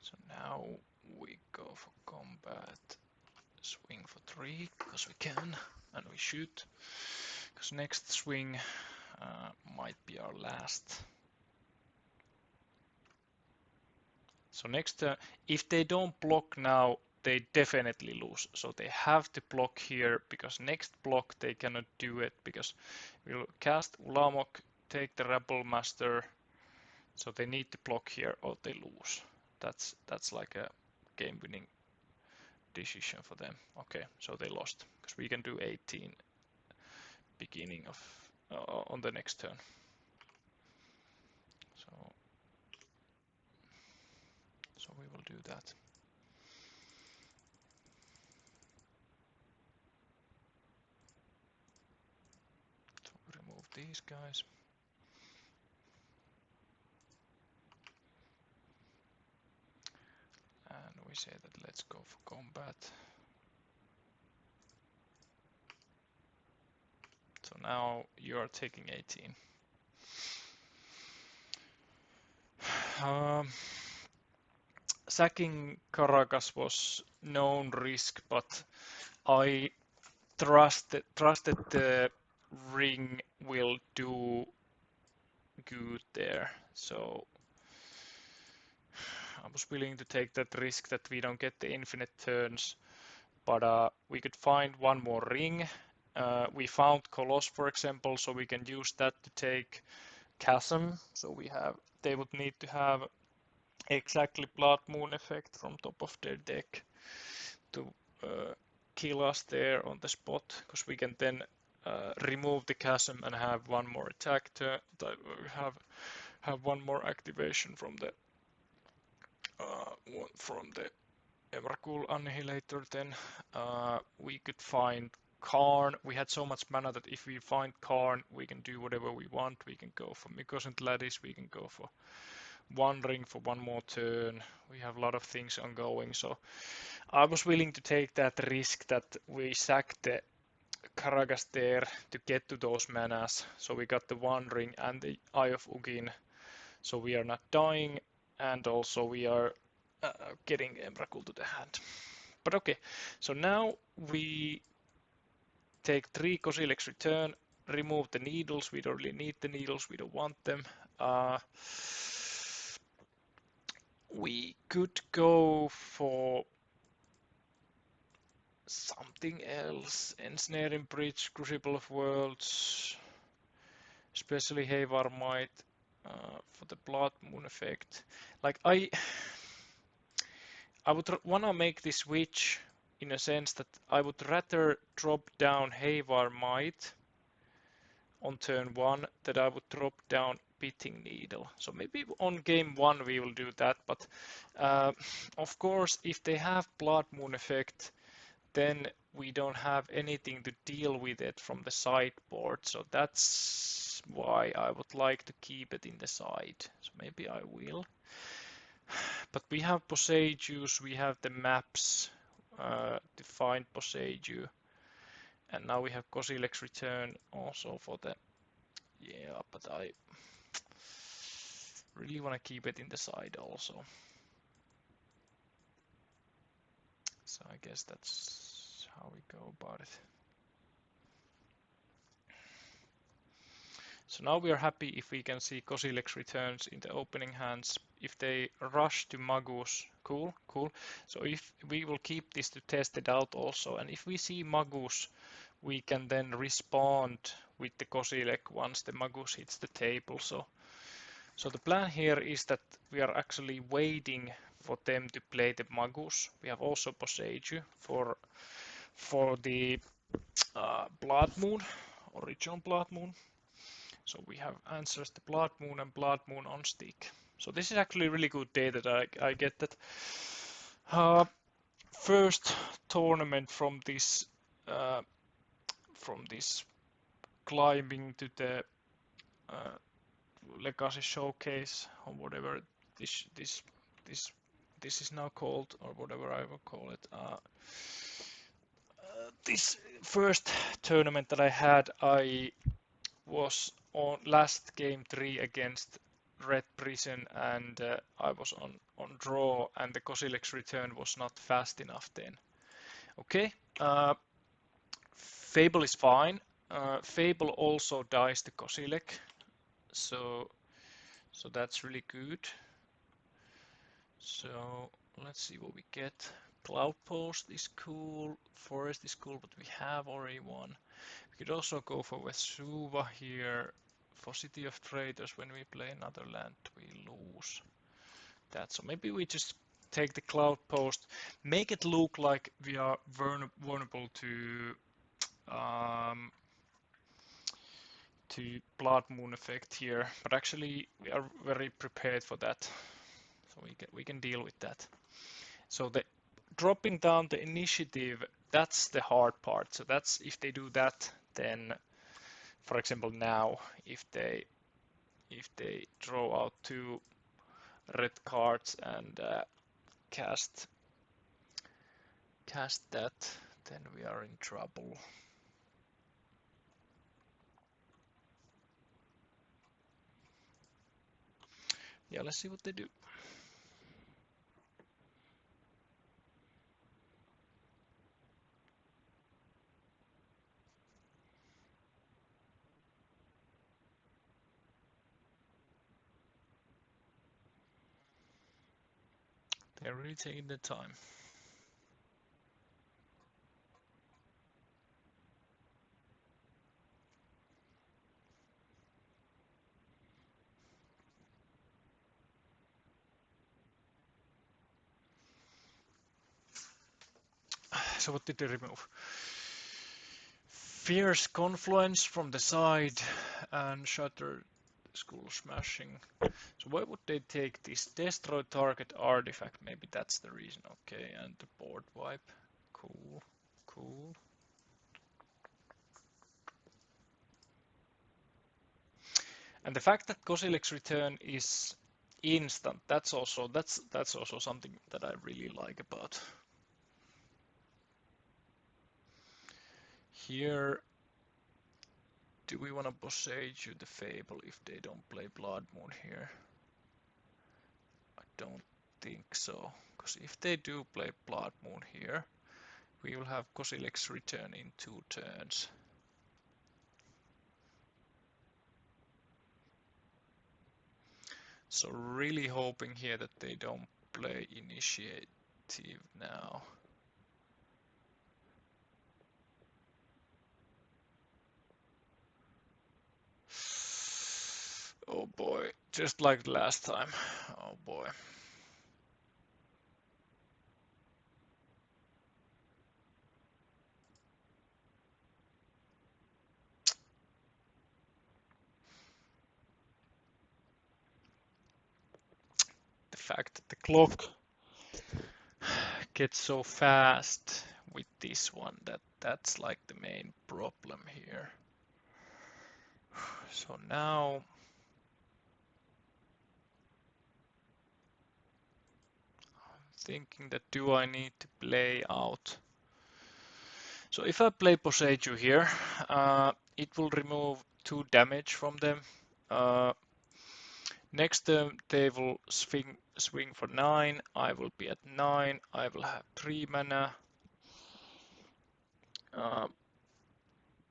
So now we go for combat, swing for 3, because we can, and we shoot, because next swing might be our last. So next, if they don't block now, they definitely lose. So they have to block here, because next block they cannot do it, because we'll cast Ulamok, take the Rebel Master, so they need to block here or they lose. That's like a game-winning decision for them. Okay, so they lost because we can do 18 beginning of on the next turn. So we will do that. So we remove these guys. And we say that let's go for combat. So now you are taking 18. Sacking Caracas was known risk, but I trusted the ring will do good there. So I was willing to take that risk that we don't get the infinite turns, but we could find one more ring. We found Coloss, for example, so we can use that to take Chasm. So they would need to have exactly Blood Moon effect from top of their deck to kill us there on the spot, because we can then remove the Chasm and have one more attack turn, have one more activation from the Emrakul Annihilator. Then we could find Karn. We had so much mana that if we find Karn, we can do whatever we want. We can go for Mycosynth Lattice, we can go for one ring for one more turn. We have a lot of things ongoing, so I was willing to take that risk that we sack the Karagas there to get to those manas. So we got the one ring and the Eye of Ugin, so we are not dying, and also we are getting Emrakul to the hand. But okay, so now we take 3 Kozilek's Return, remove the needles. We don't really need the needles, we don't want them. We could go for something else. Ensnaring Bridge, Crucible of Worlds. especially Havar might for the Blood Moon effect. Like I would wanna make this switch in a sense that I would rather drop down Havar Might on turn 1 that I would drop down Pitting Needle. So maybe on game 1 we will do that, but of course if they have Blood Moon effect, then we don't have anything to deal with it from the sideboard. So that's why I would like to keep it in the side. So maybe I will. But we have Poseidus, we have the maps to find Poseidus. And now we have Kozilek's return also for the... Yeah, but I really want to keep it in the side also. So I guess that's how we go about it. So now we are happy if we can see Kozilek's returns in the opening hands. If they rush to Magus, cool, cool. So if we will keep this to test it out also, and if we see Magus, we can then respond with the Kozilek once the Magus hits the table. So the plan here is that we are actually waiting for them to play the Magus. We have also Poseidus for the Blood Moon, original Blood Moon. So we have answers to Blood Moon and Blood Moon on stick. So this is actually a really good day that I get that first tournament from this climbing to the Legacy Showcase or whatever this is now called, or whatever I will call it. This first tournament that I had, I was on last game 3 against Red Prison, and I was on draw, and the Kozilek's return was not fast enough then. Okay, Fable is fine. Fable also dies to Kozilek, so that's really good. So let's see what we get. Cloudpost is cool, Forest is cool, but we have already one. We could also go for Vesuva here. For City of Traitors, when we play another land, we lose that. So maybe we just take the Cloudpost, make it look like we are vulnerable to Blood Moon effect here, but actually we are very prepared for that. So we can deal with that. So the dropping down the initiative, that's the hard part. So that's if they do that, then for example now, if they draw out 2 red cards and cast that, then we are in trouble. Yeah, let's see what they do. They're really taking their time. So what did they remove? Fierce Confluence from the side and Shattered Skull Smashing. So why would they take this? Destroy target artifact, maybe that's the reason. Okay, and the board wipe. Cool, cool. And the fact that Kozilek's return is instant, that's also something that I really like about. Here, do we want to Poseidus the Fable if they don't play Blood Moon here? I don't think so, because if they do play Blood Moon here, we will have Kozilek's return in 2 turns. So really hoping here that they don't play Initiative now. Just like last time. Oh boy. The fact that the clock gets so fast with this one, that's like the main problem here. So now I'm thinking that do I need to play out? So if I play Poseidon here, it will remove 2 damage from them. Next turn they will swing for 9. I will be at 9. I will have 3 mana.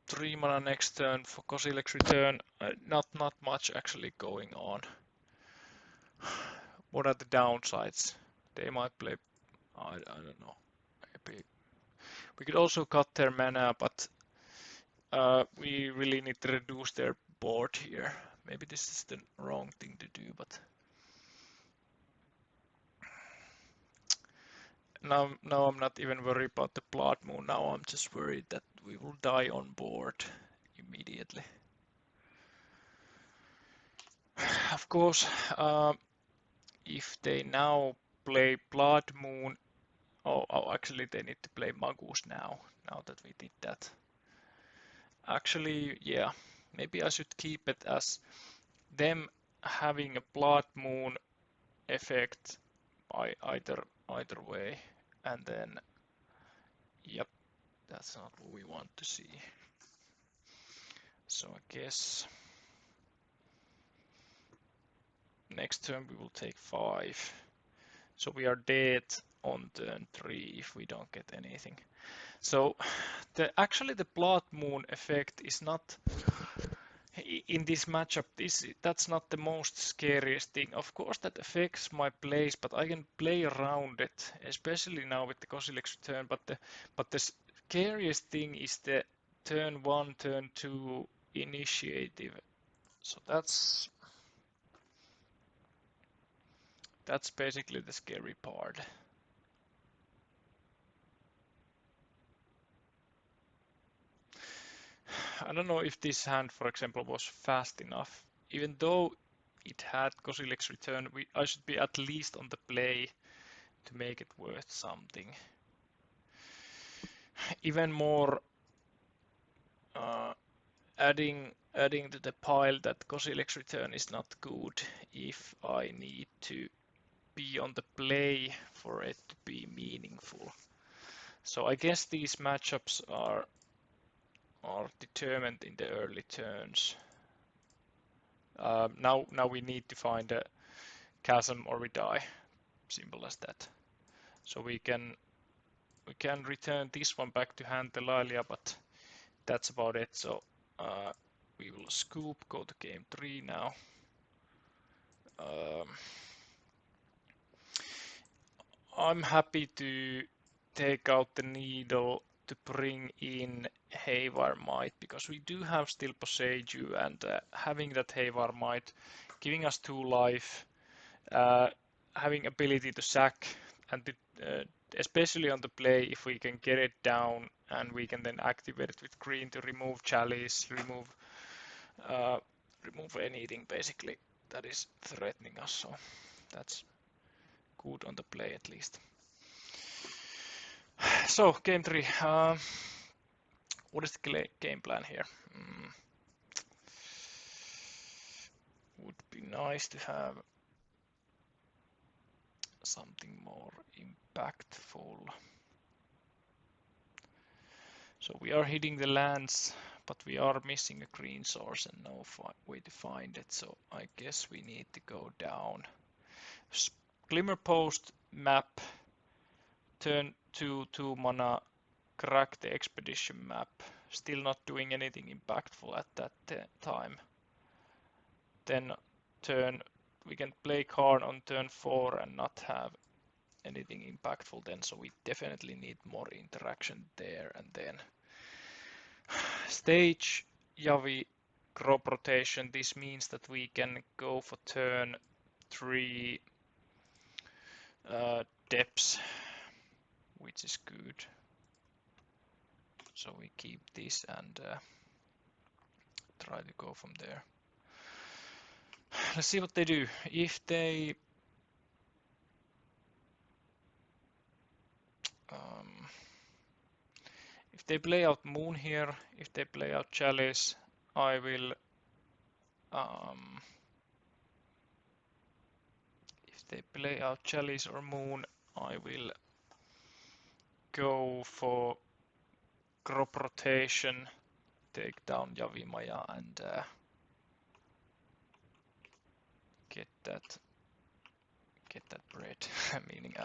3 mana next turn for Kozilek's return. Not much actually going on. What are the downsides? They might play. I don't know. Maybe we could also cut their mana, but we really need to reduce their board here. Maybe this is the wrong thing to do, but now I'm not even worried about the Blood Moon. Now I'm just worried that we will die on board immediately. Of course, if they now play Blood Moon, oh, actually they need to play Magus now that we did that. Actually, yeah, maybe I should keep it as them having a Blood Moon effect by either way, and then, yep, that's not what we want to see. So I guess next turn we will take 5. So we are dead on turn 3 if we don't get anything. So actually the Blood Moon effect is not in this matchup. That's not the most scariest thing. Of course that affects my plays, but I can play around it, especially now with the Kozilek's return. But the scariest thing is the turn 1, turn 2 initiative. So that's basically the scary part. I don't know if this hand, for example, was fast enough. Even though it had Kozilek's return, I should be at least on the play to make it worth something. Even more, adding to the pile that Kozilek's return is not good if I need to be on the play for it to be meaningful. So I guess these matchups are determined in the early turns. Now we need to find a chasm or we die. Simple as that. So we can return this one back to hand Delilia, but that's about it. So we will scoop, go to game 3 now. I'm happy to take out the needle to bring in Haywire Might, because we do have still Poseiju, and having that Haywire Might giving us 2 life, having ability to sack, and to, especially on the play, if we can get it down and we can then activate it with green to remove Chalice, remove anything basically that is threatening us. So that's good on the play at least. So game 3. What is the game plan here? Would be nice to have something more impactful. So we are hitting the lands, but we are missing a green source and no way to find it. So I guess we need to go down. Glimmerpost map, turn 2 mana, crack the expedition map. Still not doing anything impactful at that time. Then we can play Karn on turn 4 and not have anything impactful then, so we definitely need more interaction there. And then stage Yavi crop rotation. This means that we can go for turn 3 depths, which is good. So we keep this and try to go from there. Let's see what they do. If they play out moon here, if they play out chalice, I will if they play out chalice or moon, I will go for crop rotation, take down Javimaya and get that bread. Meaning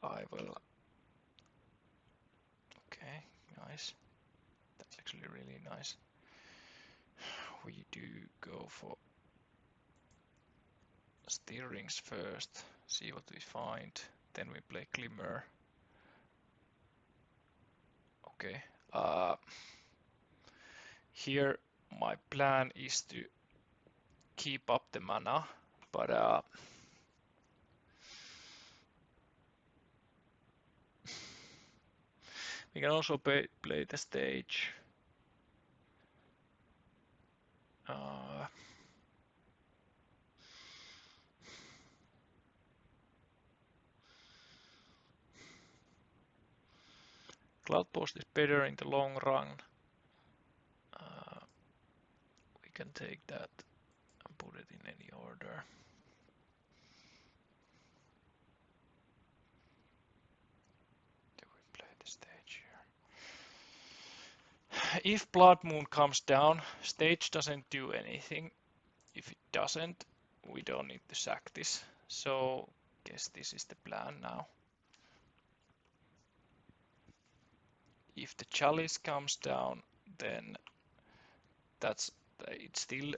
I will. Okay, nice. That's actually really nice. We do go for steerings first, see what we find, then we play Glimmer. Okay, here my plan is to keep up the mana, but we can also play the stage. Cloudpost is better in the long run. We can take that and put it in any order. Do we play the stage here? If Blood Moon comes down, stage doesn't do anything. If it doesn't, we don't need to sack this. So guess this is the plan now. If the chalice comes down, then it still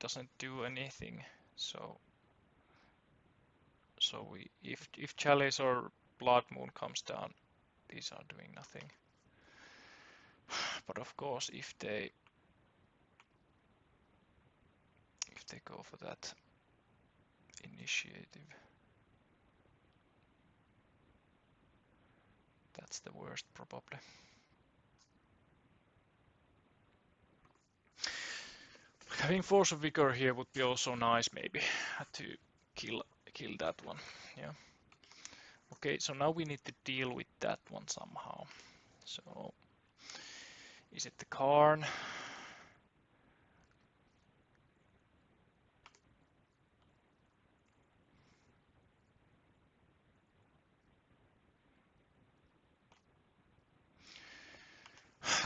doesn't do anything. So if chalice or blood moon comes down, these are doing nothing. But of course, if they go for that initiative, that's the worst probably. Having force of vigor here would be also nice, maybe to kill that one. Yeah. Okay, so now we need to deal with that one somehow. So is it the Karn?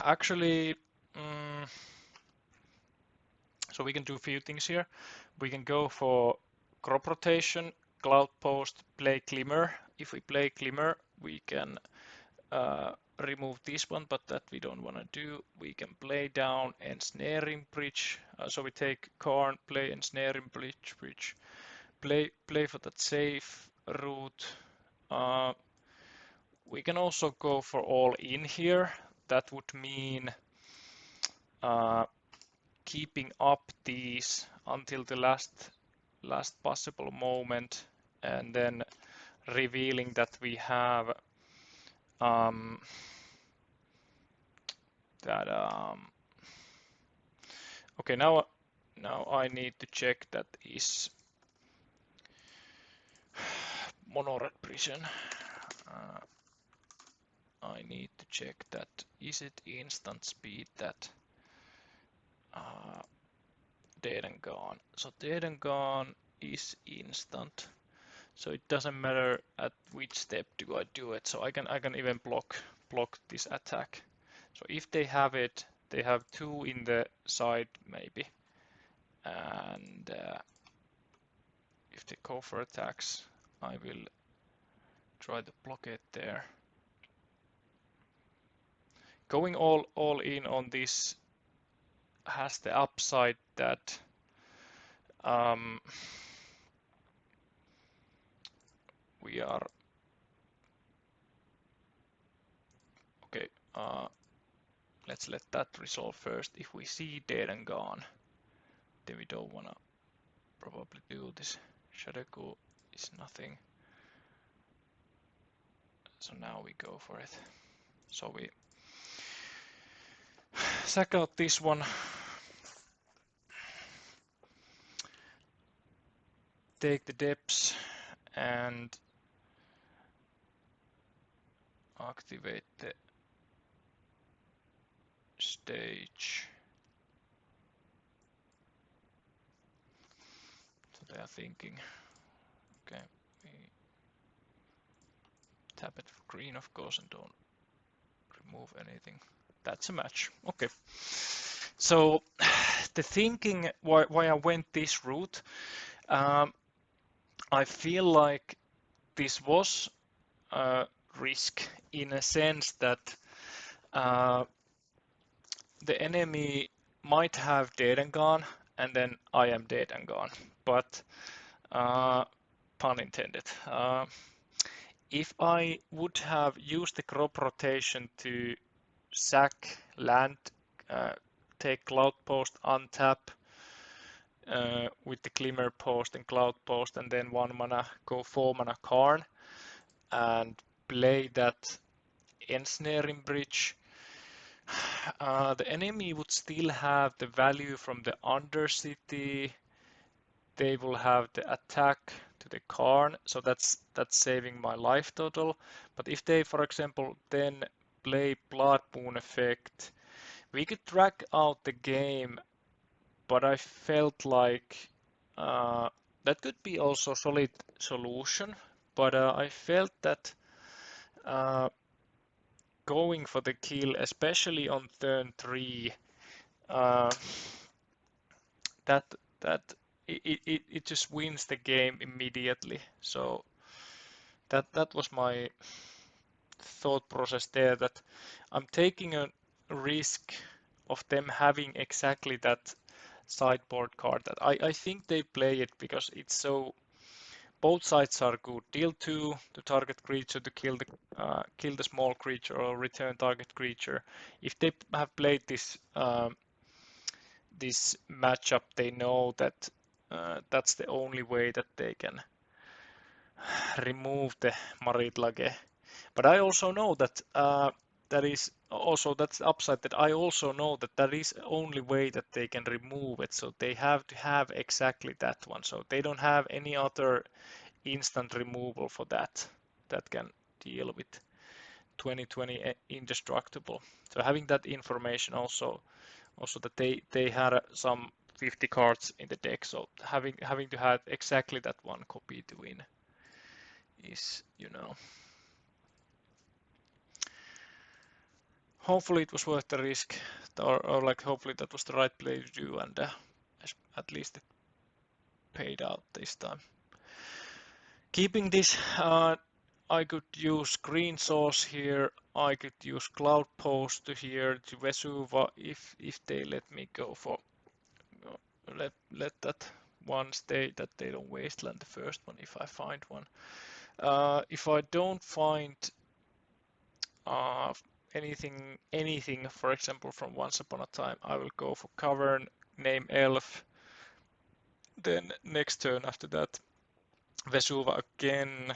Actually, so we can do a few things here. We can go for crop rotation, Cloudpost, play Glimmer. If we play Glimmer, we can remove this one, but that we don't want to do. We can play down Ensnaring Bridge. So we take Karn, play Ensnaring Bridge, play for that safe route. We can also go for all in here. That would mean keeping up these until the last possible moment, and then revealing that we have okay, now I need to check that is Monored Prison. I need to check that is it instant speed that dead and gone. So dead and gone is instant. So it doesn't matter at which step do I do it. So I can even block this attack. So if they have it, they have 2 in the side maybe. And if they go for attacks, I will try to block it there. Going all in on this has the upside that we are okay. let's let that resolve first. If we see dead and gone, then we don't wanna probably do this. Shadow is nothing. So now we go for it. So we sack out this one. Take the depths and activate the stage. So they are thinking, okay, we tap it for green, of course, and don't remove anything. That's a match. Okay. So the thinking why I went this route, I feel like this was a risk in a sense that the enemy might have dead and gone, and then I am dead and gone. But pun intended. If I would have used the crop rotation to sack land, take Cloudpost, untap with the Glimmer Post and Cloudpost, and then 1 mana, go 4 mana Karn, and play that Ensnaring Bridge, the enemy would still have the value from the Undercity. They will have the attack to the Karn, so that's saving my life total. But if they, for example, then play Blood Moon effect, we could drag out the game, but I felt like that could be also a solid solution. But I felt that going for the kill, especially on turn 3, that that it just wins the game immediately. So that was my thought process there, that I'm taking a risk of them having exactly that sideboard card. That I think they play it because it's so, both sides are good. Deal 2 to target creature to kill the small creature or return target creature. If they have played this matchup, they know that that's the only way that they can remove the Maritlage. But I also know that that is also, that's the upside, that I also know that that is the only way that they can remove it. So they have to have exactly that one. So they don't have any other instant removal for that can deal with 2020 indestructible. So having that information also that they had some 50 cards in the deck, so having to have exactly that one copy to win is, hopefully it was worth the risk, or like hopefully that was the right play to do, and at least it paid out this time. Keeping this, I could use Green Source here, I could use Cloudpost to here to Vesuva if they let me go for, let that one stay, that they don't wasteland the first one if I find one. If I don't find anything, for example, from Once Upon a Time, I will go for Cavern, name Elf. Then next turn after that, Vesuva again,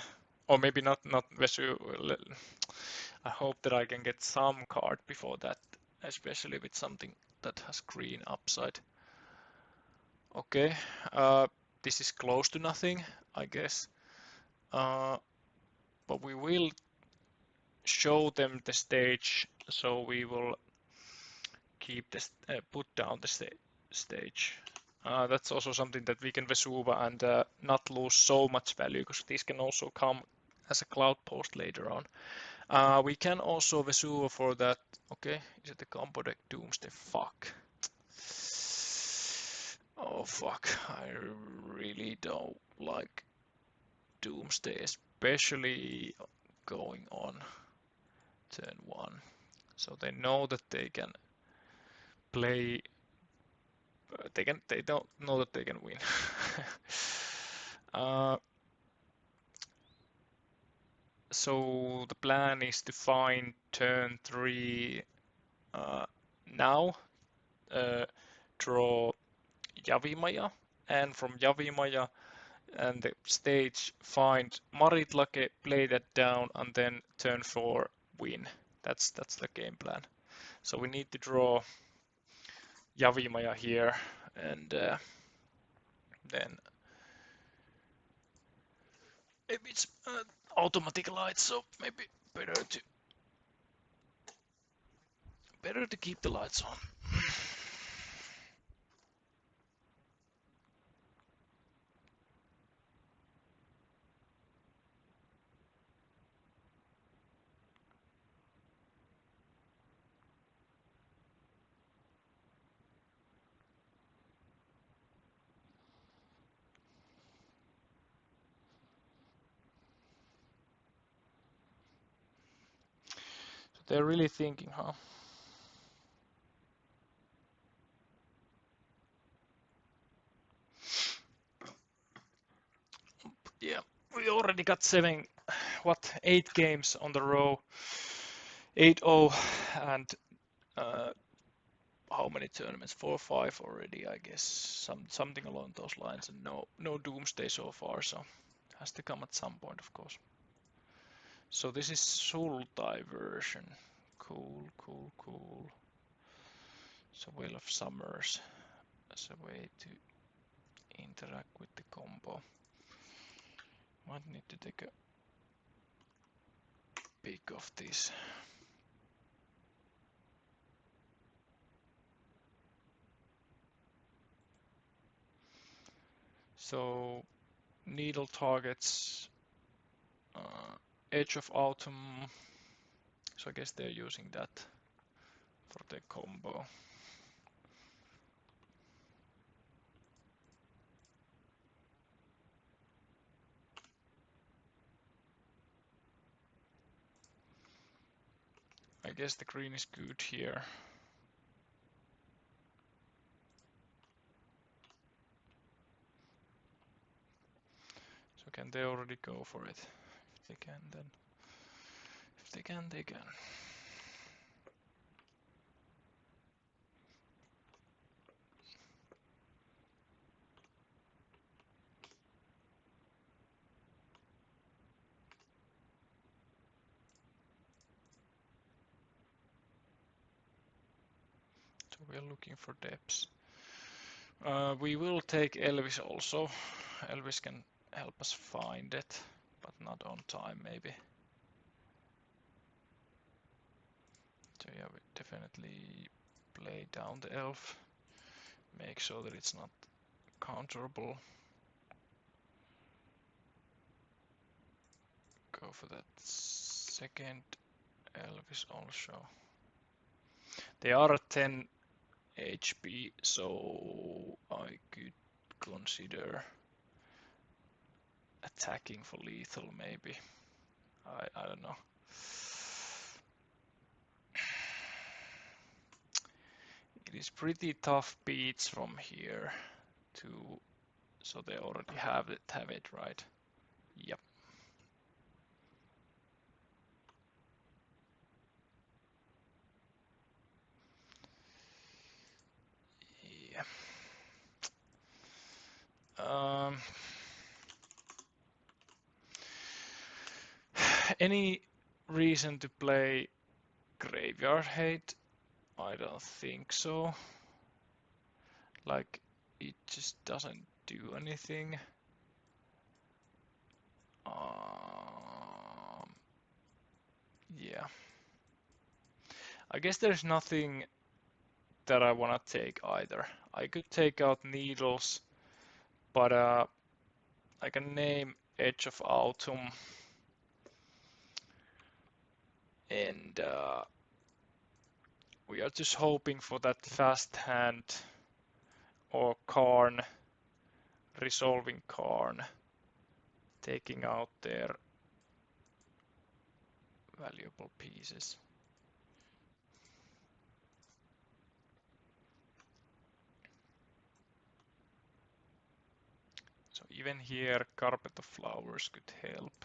or maybe not Vesuva. I hope that I can get some card before that, especially with something that has green upside. Okay, this is close to nothing, I guess. But we will show them the stage, so we will keep this, put down the stage. That's also something that we can Vesuva and not lose so much value, because these can also come as a Cloudpost later on. We can also Vesuva for that. Okay, is it the combo deck Doomsday? Fuck. Oh fuck, I really don't like Doomsday, especially going on turn 1. So they know that they can play, they don't know that they can win. So the plan is to find turn 3 now draw Javimaya, and from Javimaya and the stage find Maritlake, play that down, and then turn 4 win. That's the game plan. So we need to draw Javimaya here, and then maybe it's automatic lights, so maybe better to keep the lights on. So they're really thinking, huh? Yeah, we already got 8 games on the row, 8-0, and how many tournaments? 4 or 5 already, I guess. Something along those lines, and no doomsday so far, so has to come at some point, of course. So this is Sultai version. Cool, cool, cool. So Wheel of Summers as a way to interact with the combo. Might need to take a peek of this. So needle targets Edge of Autumn. So I guess they're using that for the combo. I guess the green is good here. So can they already go for it? If they can, then. If they can, they can. So we're looking for depths. We will take Elvis also. Elvis can help us find it, but not on time maybe. So yeah, we definitely play down the elf. Make sure that it's not counterable. Go for that second Elvis also. They are at 10 HP, so I could consider attacking for lethal maybe. I don't know. It is pretty tough beats from here to, so they already have it right. Yep. Yeah. Any reason to play Graveyard Hate? I don't think so. Like, it just doesn't do anything. Yeah. I guess there's nothing that I want to take either. I could take out Needles, but I can name Edge of Autumn, and we are just hoping for that fast hand or Karn, resolving Karn, taking out their valuable pieces. So even here, Carpet of Flowers could help.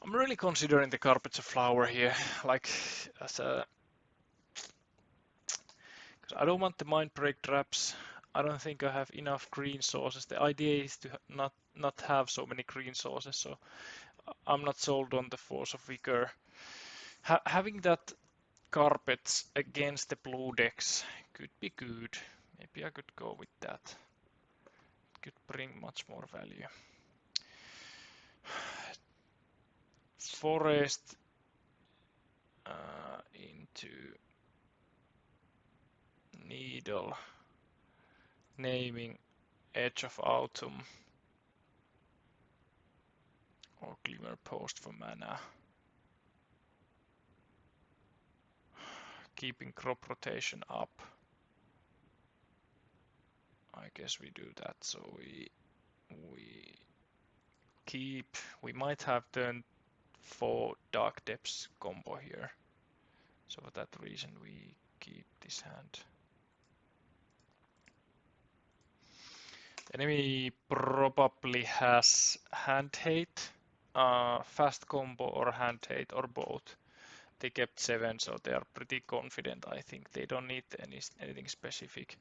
I'm really considering the Carpets of Flower here, like as a. Cause I don't want the Mind Break traps. I don't think I have enough green sources. The idea is to not have so many green sources, so I'm not sold on the Force of Vigor. Having that carpets against the blue decks could be good. Maybe I could go with that. Could bring much more value. Forest into Needle, naming Edge of Autumn or Glimmer Post for mana. Keeping crop rotation up. I guess we do that, so we keep. We might have turn 4 Dark Depths combo here, so for that reason we keep this hand. The enemy probably has hand hate, fast combo or hand hate or both. They kept 7, so they are pretty confident. I think they don't need anything specific.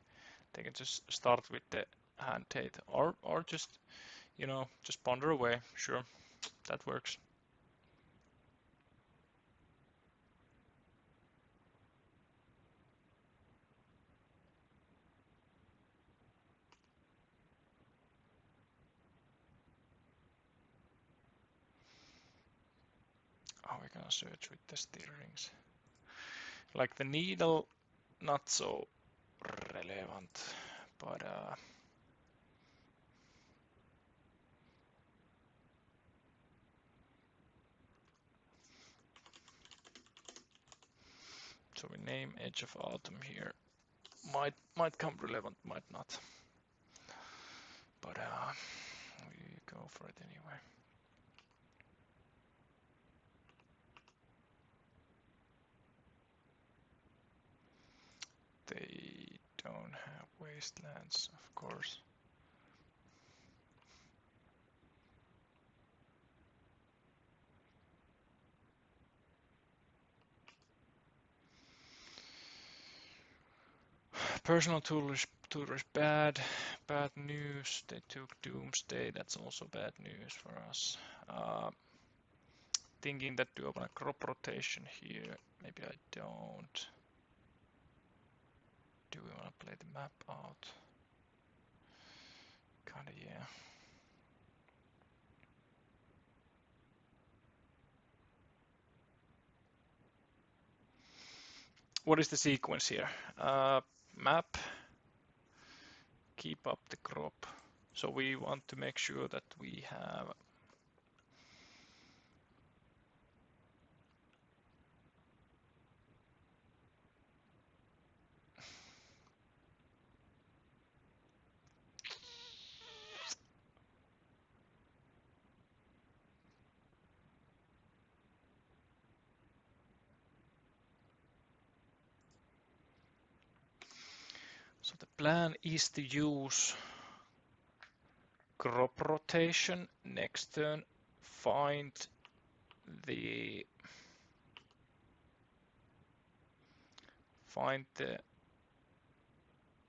They can just start with the hand hate or just, just ponder away. Sure, that works. Oh, we're gonna search with the stirrings. Like the needle, not so relevant, but so we name Edge of Autumn here. Might come relevant, might not. But we go for it anyway. They don't have wastelands, of course. Personal Tutor is bad news. They took Doomsday, that's also bad news for us. Thinking that do I want a crop rotation here? Maybe I don't. Do we want to play the map out? Kinda, yeah. What is the sequence here? Map, keep up the crop. So we want to make sure that we have so the plan is to use crop rotation next turn, find the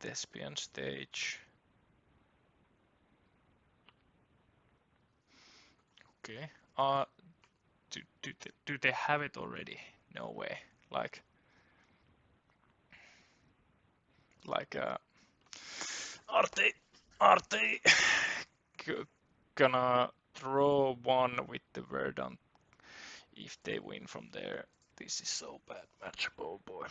Thespian stage. Okay. Do they have it already? No way. Like are they gonna draw one with the Verdant if they win from there? This is so bad matchup, oh boy.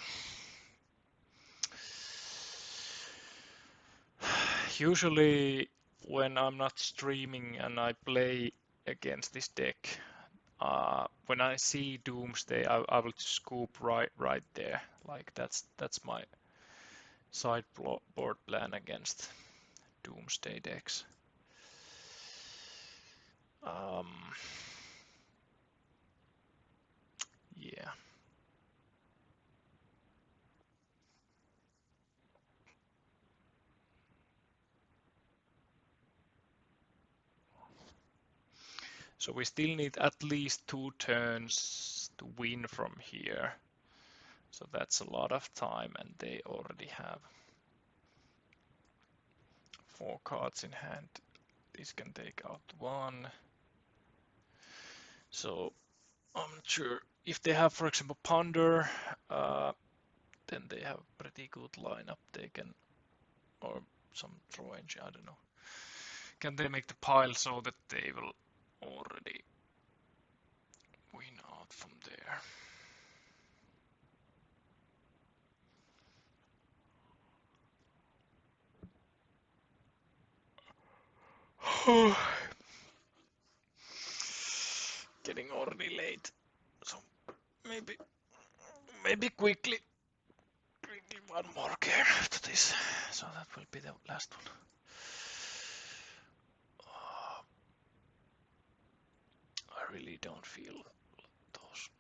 Usually when I'm not streaming and I play against this deck, when I see Doomsday, I will just scoop right there. Like that's my sideboard plan against Doomsday decks. Yeah. So we still need at least 2 turns to win from here. So that's a lot of time, and they already have 4 cards in hand. This can take out 1. So I'm not sure if they have, for example, Ponder, then they have pretty good lineup. They can, or some throw engine, I don't know. Can they make the pile so that they will already win out from there? Getting already late, so maybe quickly one more game after this, so that will be the last one. I really don't feel those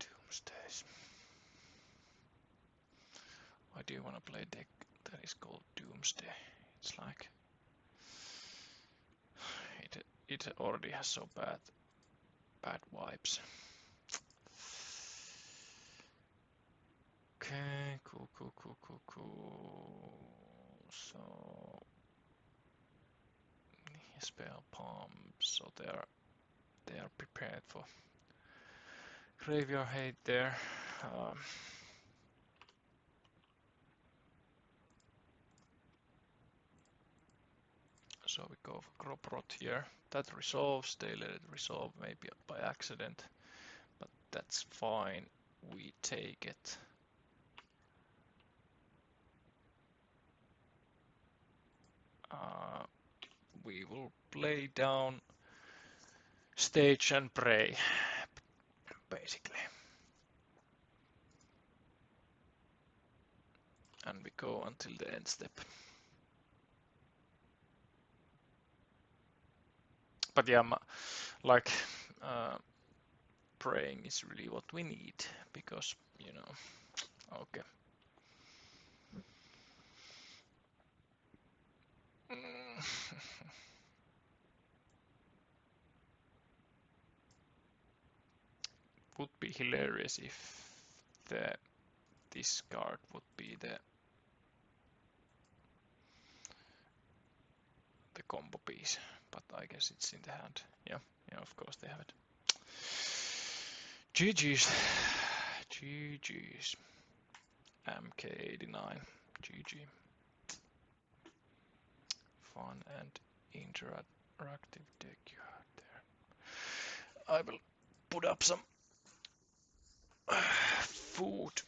Doomsdays. Why do you want to play a deck that is called Doomsday? It's like it already has so bad vibes. Okay, cool. So spell palm, so they are prepared for graveyard hate there. So we go for crop rot here. That resolves, they let it resolve maybe by accident, but that's fine. We take it. We will play down stage and pray, basically. And we go until the end step. But yeah, like praying is really what we need, because, you know, okay. Would be hilarious if this card would be the combo piece, but I guess it's in the hand. Yeah, of course they have it. GG's. MK89. GG. Fun and interactive deck you have there. I will put up some food.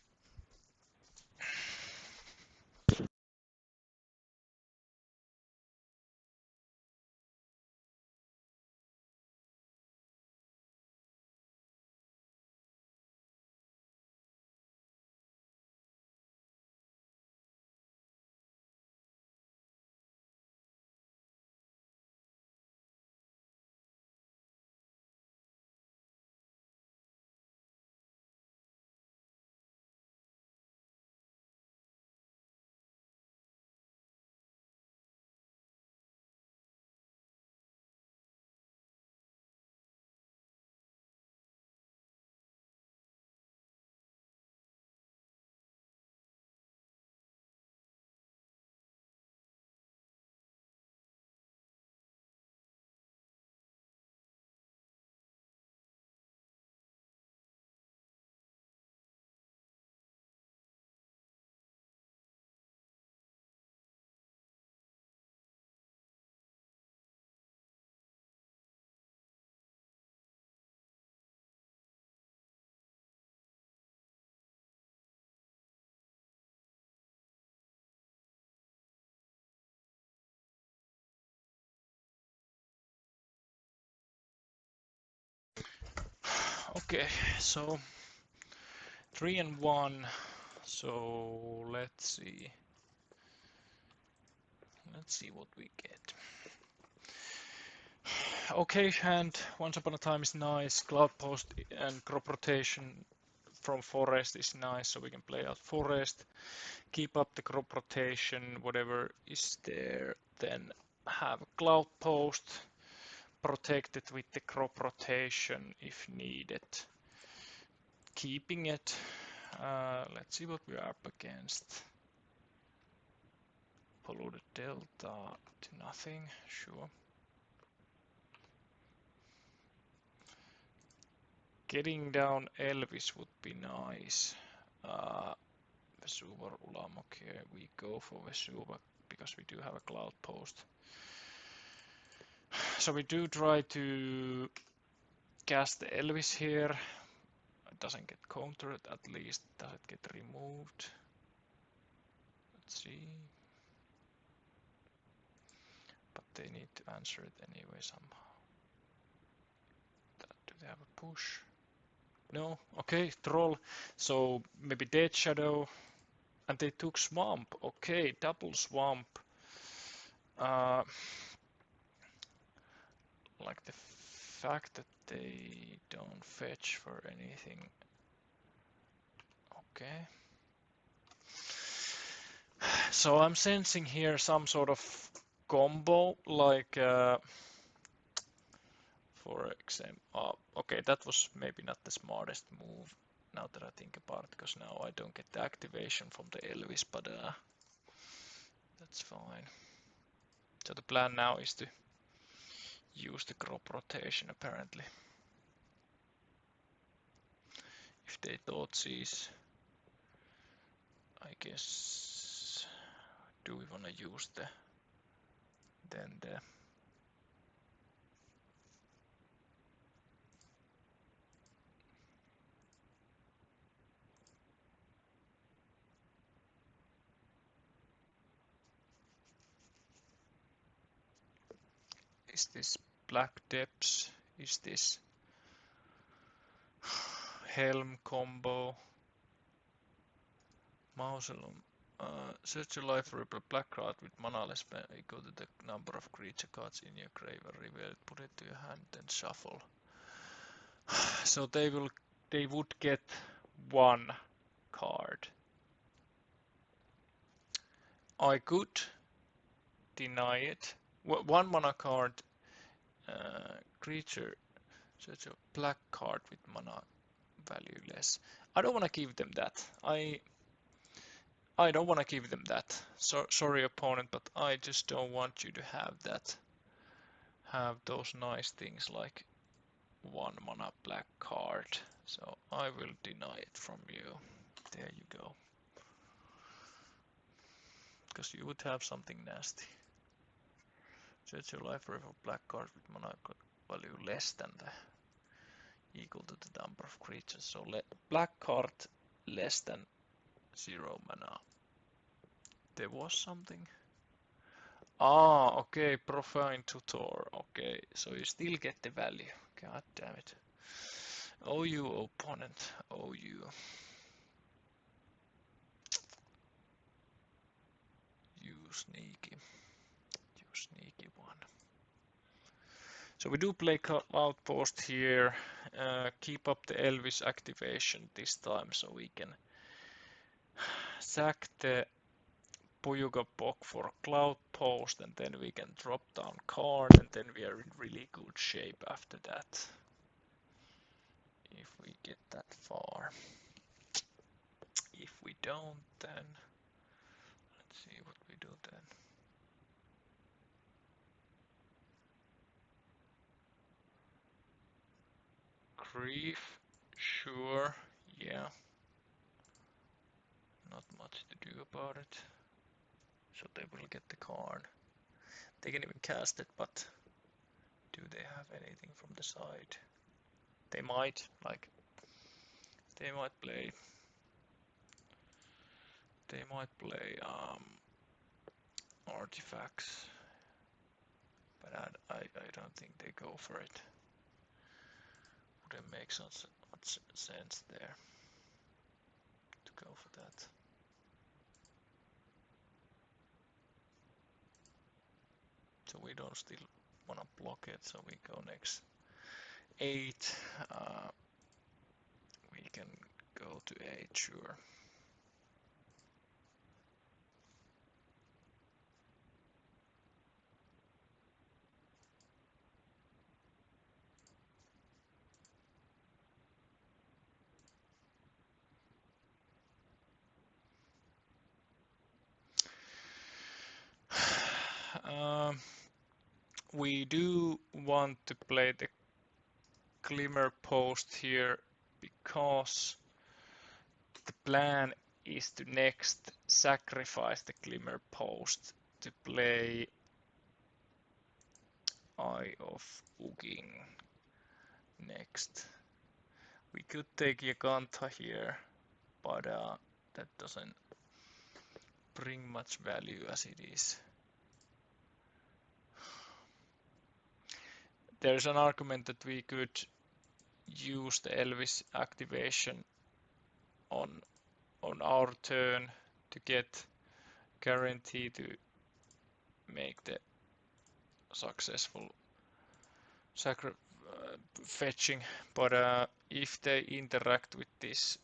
Okay, so 3 and 1. So let's see. Let's see what we get. Okay, hand Once Upon a Time is nice. Cloudpost and crop rotation from forest is nice, so we can play out forest. Keep up the crop rotation, whatever is there. Then have a Cloudpost protected with the crop rotation if needed. Keeping it. Let's see what we are up against. Polluted delta to nothing, sure. Getting down Elvis would be nice. Vesuva or Ulam, okay, we go for Vesuva because we do have a Cloudpost. So we do try to cast the Elvis here. It doesn't get countered, at least does it get removed? Let's see. But they need to answer it anyway somehow. Do they have a push? No? Okay, troll. So maybe Dead Shadow. And they took Swamp. Okay, double Swamp. Like the fact that they don't fetch for anything. Okay. So I'm sensing here some sort of combo, like for example, okay, that was maybe not the smartest move now that I think about it, because now I don't get the activation from the Elvis, but that's fine. So the plan now is to use the crop rotation apparently. If they thought sees, I guess, do we want to use the is this Black Depths, is this Helm combo, Mausoleum, search your life for a black card with manaless, equal to the number of creature cards in your grave and reveal it, put it to your hand, then shuffle. So they would get one card. I could deny it. One mana card, creature, search a black card with mana value less. I don't want to give them that. I don't want to give them that. So, sorry opponent, but I just don't want you to have that. Have those nice things like one mana black card. So I will deny it from you. There you go. Because you would have something nasty. Search your life for black card with mana value less than the equal to the number of creatures. So black card less than 0 mana. There was something. Ah, okay, Profane Tutor. Okay, so you still get the value. God damn it. Oh, you opponent. Oh, you. You sneaky. You sneaky one. So we do play Outpost here. Keep up the Elvis activation this time so we can sack the Puyuga Bog for Cloudpost, and then we can drop down card, and then we are in really good shape after that. If we get that far. If we don't, then let's see what we do then. Grief, sure, yeah. Not much to do about it. So they will get the card. They can even cast it, but do they have anything from the side? They might, like, they might play artifacts, but I don't think they go for it. Wouldn't make much sense there to go for that. So we don't still want to block it, so we go next 8. We can go to 8, sure. We do want to play the Glimmer Post here because the plan is to next sacrifice the Glimmer Post to play Eye of Ugin next. We could take Yagantha here, but that doesn't bring much value as it is. There's an argument that we could use the Elvis activation on our turn to get guarantee to make the successful fetching, but if they interact with this,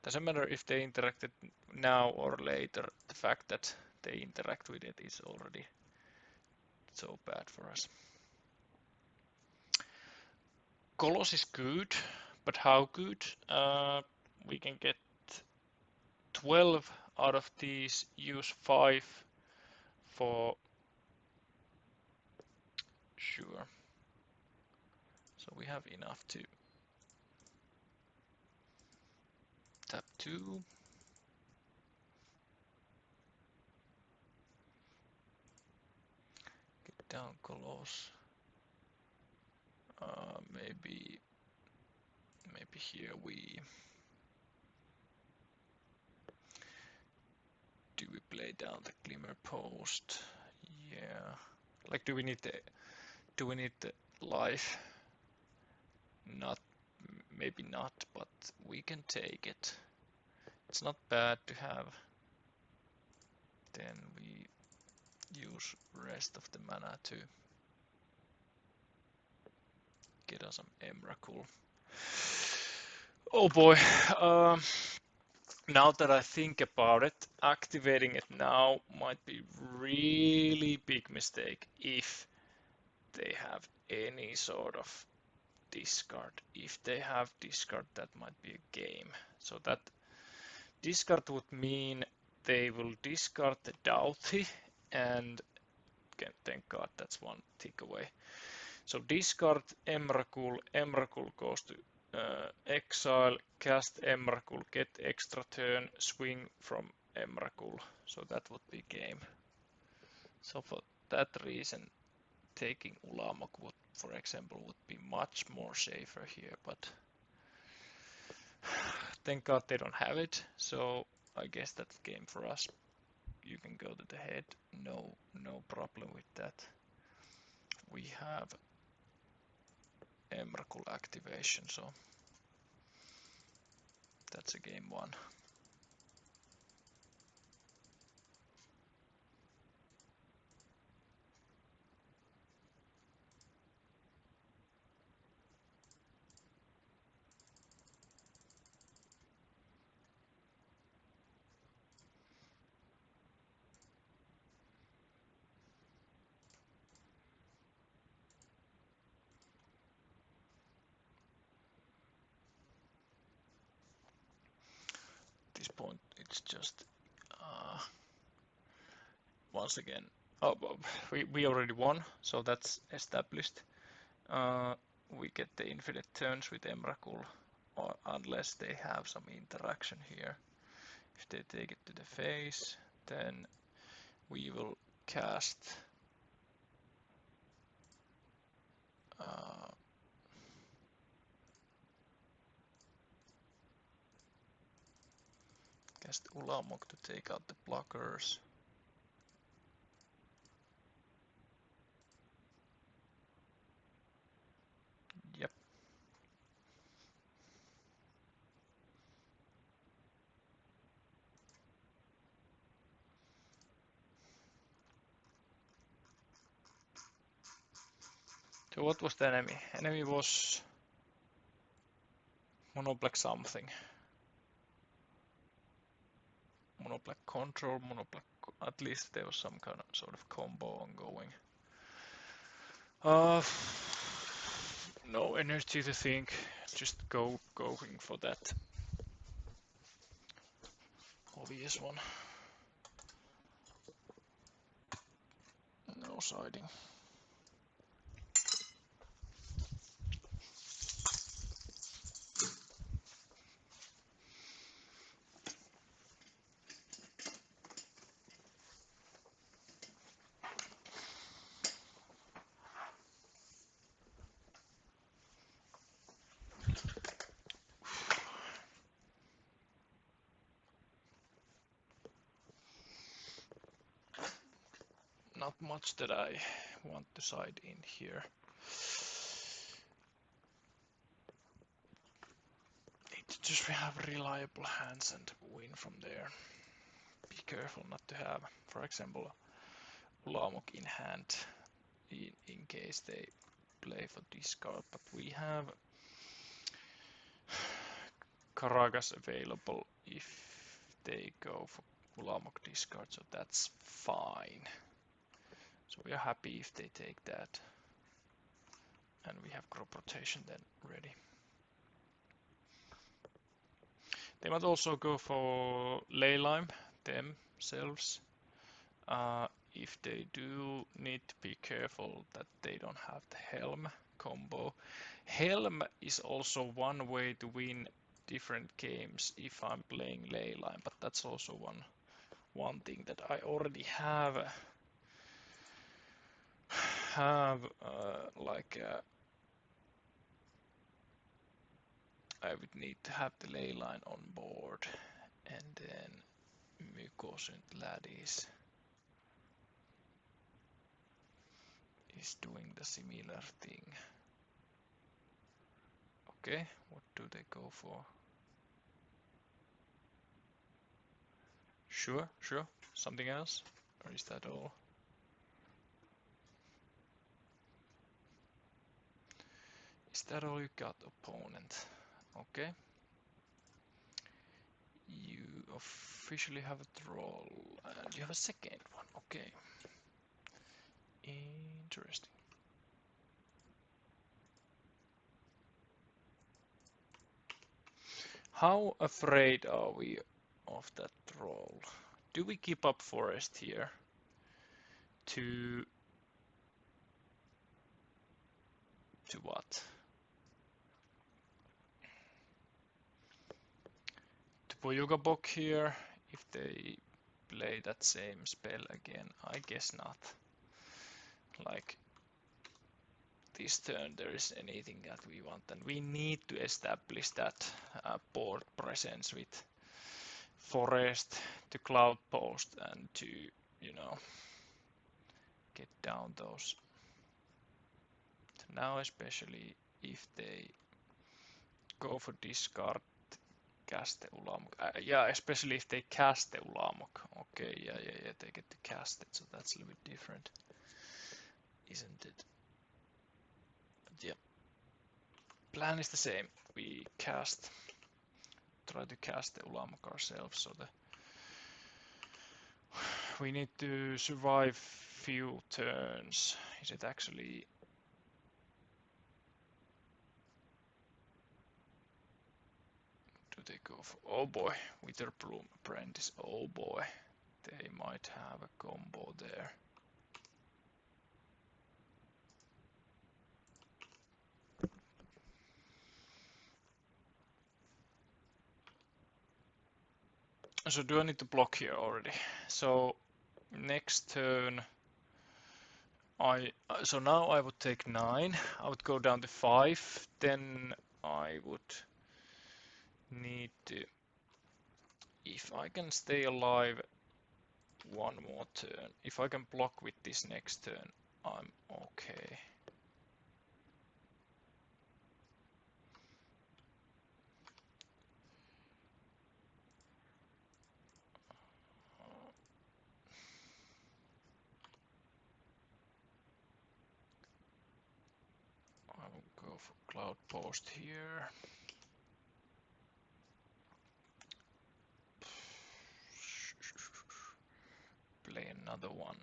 doesn't matter if they interacted now or later, the fact that they interact with it is already so bad for us. Colos is good, but how good? We can get 12 out of these, use 5 for sure. So we have enough to tap 2. Get down Colos. Maybe here we play down the Glimmer Post. Yeah, like do we need the life? Not, maybe not, but we can take it. It's not bad to have. Then we use rest of the mana to get us some Emrakul. Oh boy. Now that I think about it, activating it now might be really big mistake if they have any sort of discard. If they have discard, that might be a game. So that discard would mean they will discard the Doughty, and thank God that's one tick away. So discard Emrakul, Emrakul goes to exile, cast Emrakul, get extra turn, swing from Emrakul. So that would be game. So for that reason, taking Ulamog would, for example, would be much more safer here, but thank God they don't have it. So I guess that's game for us. You can go to the head, no problem with that. We have Emrakul activation, so that's a game 1. At this point, it's just once again. Oh, we already won, so that's established. We get the infinite turns with Emrakul, or unless they have some interaction here. If they take it to the face, then we will cast Ulamog to take out the blockers. Yep. So what was the enemy? Enemy was Monoblack something. Monoblack control, Monoblack. At least there was some kind of sort of combo ongoing. No energy to think. Just going for that obvious one. more siding. Not much that I want to side in here. Need to just have reliable hands and win from there. Be careful not to have, for example, Ulamog in hand in case they play for discard, but we have Karagas available if they go for Ulamog discard, so that's fine. So we are happy if they take that. And we have crop rotation then ready. They might also go for Leyline themselves. If they do, need to be careful that they don't have the Helm combo. Helm is also one way to win different games if I'm playing Leyline, but that's also one thing that I already have I would need to have the Leyline on board, and then Mykosynt Laddies is doing the similar thing. Okay, what do they go for? Sure. Something else? Or is that all? Is that all you got, opponent? Okay. You officially have a troll, and you have a second one. Okay. Interesting. How afraid are we of that troll? Do we keep up forest here to what? To Pojugabok here, if they play that same spell again? I guess not. Like, this turn there is anything that we want, and we need to establish that board presence with forest to Cloudpost and to, get down those. Now especially if they go for discard, cast the Ulamog. Yeah, especially if they cast the Ulamog. Okay, yeah, they get to cast it, so that's a little bit different, isn't it? But yeah, plan is the same. We try to cast the Ulamog ourselves, so we need to survive few turns. Is it actually? Do they go for? Oh boy, Witherbloom Apprentice. Oh boy, they might have a combo there. So do I need to block here already? So next turn, so now I would take 9. I would go down to 5. Then I would need to, if I can stay alive one more turn, if I can block with this next turn, I'm okay. I will go for Cloudpost here. Play another one.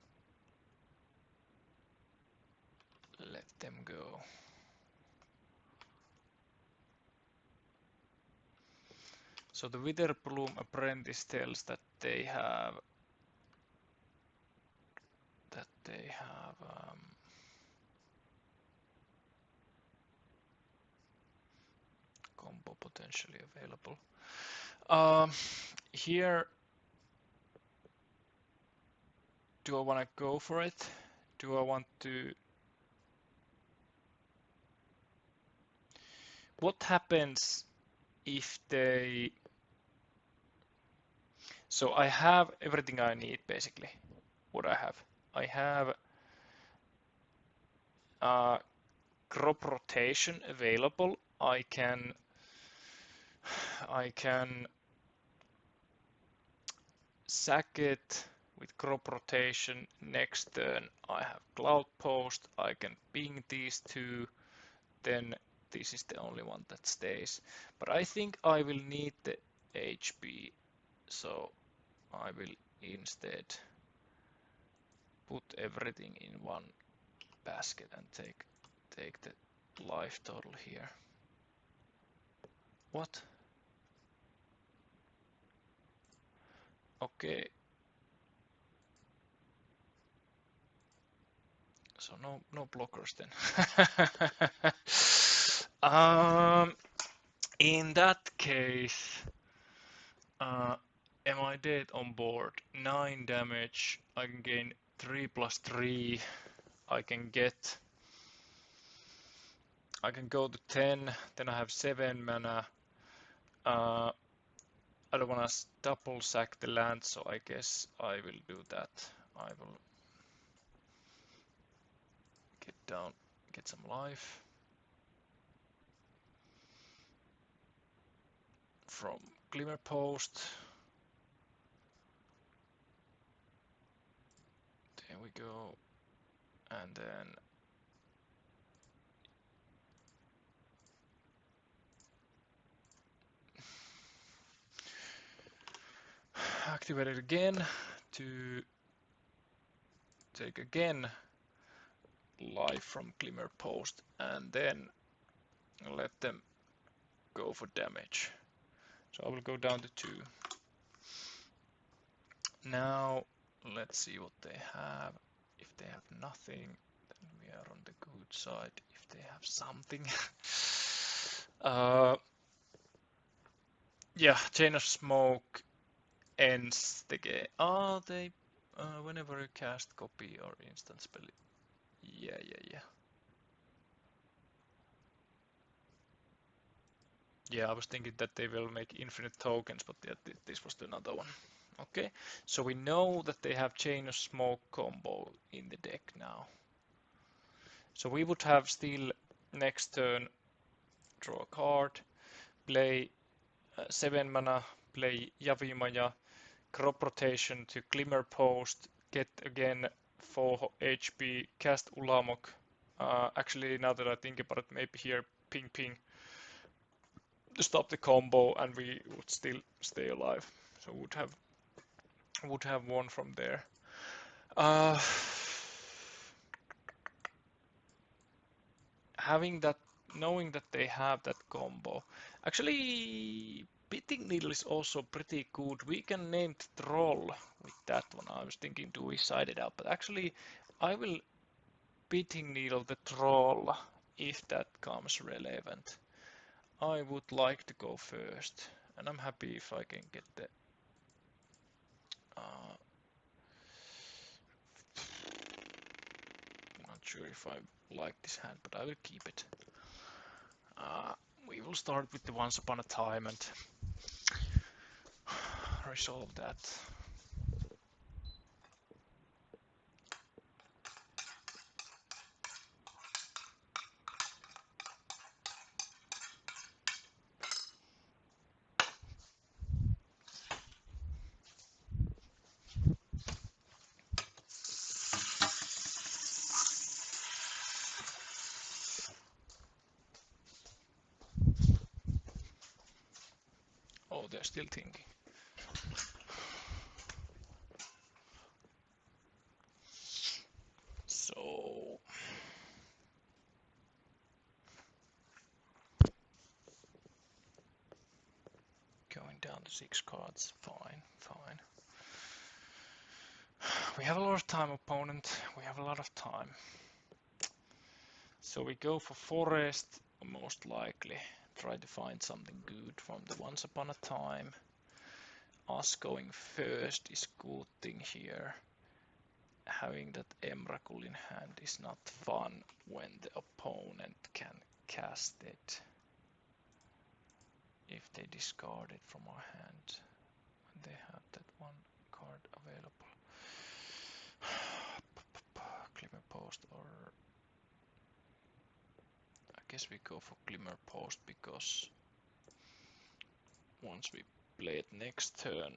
Let them go. So the Witherbloom Apprentice tells that they have that they have combo potentially available. Here, do I want to go for it? Do I want to? What happens if they? So I have everything I need basically. What I have crop rotation available. I can sack it with crop rotation. Next turn I have Cloudpost. I can ping these two. Then this is the only one that stays. But I think I will need the HP. So I will instead put everything in one basket and take the life total here. What? Okay. So no blockers then. In that case, am I dead on board? 9 damage. I can gain 3 plus 3. I can go to 10. Then I have 7 mana. I don't want to double sack the land, so I guess I will do that. I will get some life from Glimmer Post. There we go. And then activate it again to take again life from Glimmer Post, and then let them go for damage. So I will go down to 2. Now let's see what they have. If they have nothing, then we are on the good side. If they have something, yeah, Chain of Smoke ends the game. They whenever you cast copy or instant spell. Yeah. Yeah, I was thinking that they will make infinite tokens, but yeah, this was another one. Okay, so we know that they have Chain of Smoke combo in the deck now. So we would have still next turn draw a card, play 7 mana, play Yavimaya, crop rotation to Glimmer Post, get again 4 HP, cast Ulamog. Actually, now that I think about it, maybe here ping to stop the combo, and we would still stay alive. So would have one from there. Knowing that they have that combo, actually Pitting Needle is also pretty good. We can name the troll with that one. I was thinking, do we side it out? But actually, I will Pitting Needle the troll if that comes relevant. I would like to go first, and I'm happy if I can get the not sure if I like this hand, but I will keep it. We will start with the Once Upon a Time and resolve that. Oh, they're still thinking. So going down to 6 cards, fine. We have a lot of time, opponent. We have a lot of time. So we go for forest, most likely. Try to find something good from the Once Upon a Time. Us going first is good thing here. Having that Emrakul in hand is not fun when the opponent can cast it. If they discard it from our hand, when they have that one card available. Glimmer Post, or I guess we go for Glimmer Post because once we play it next turn,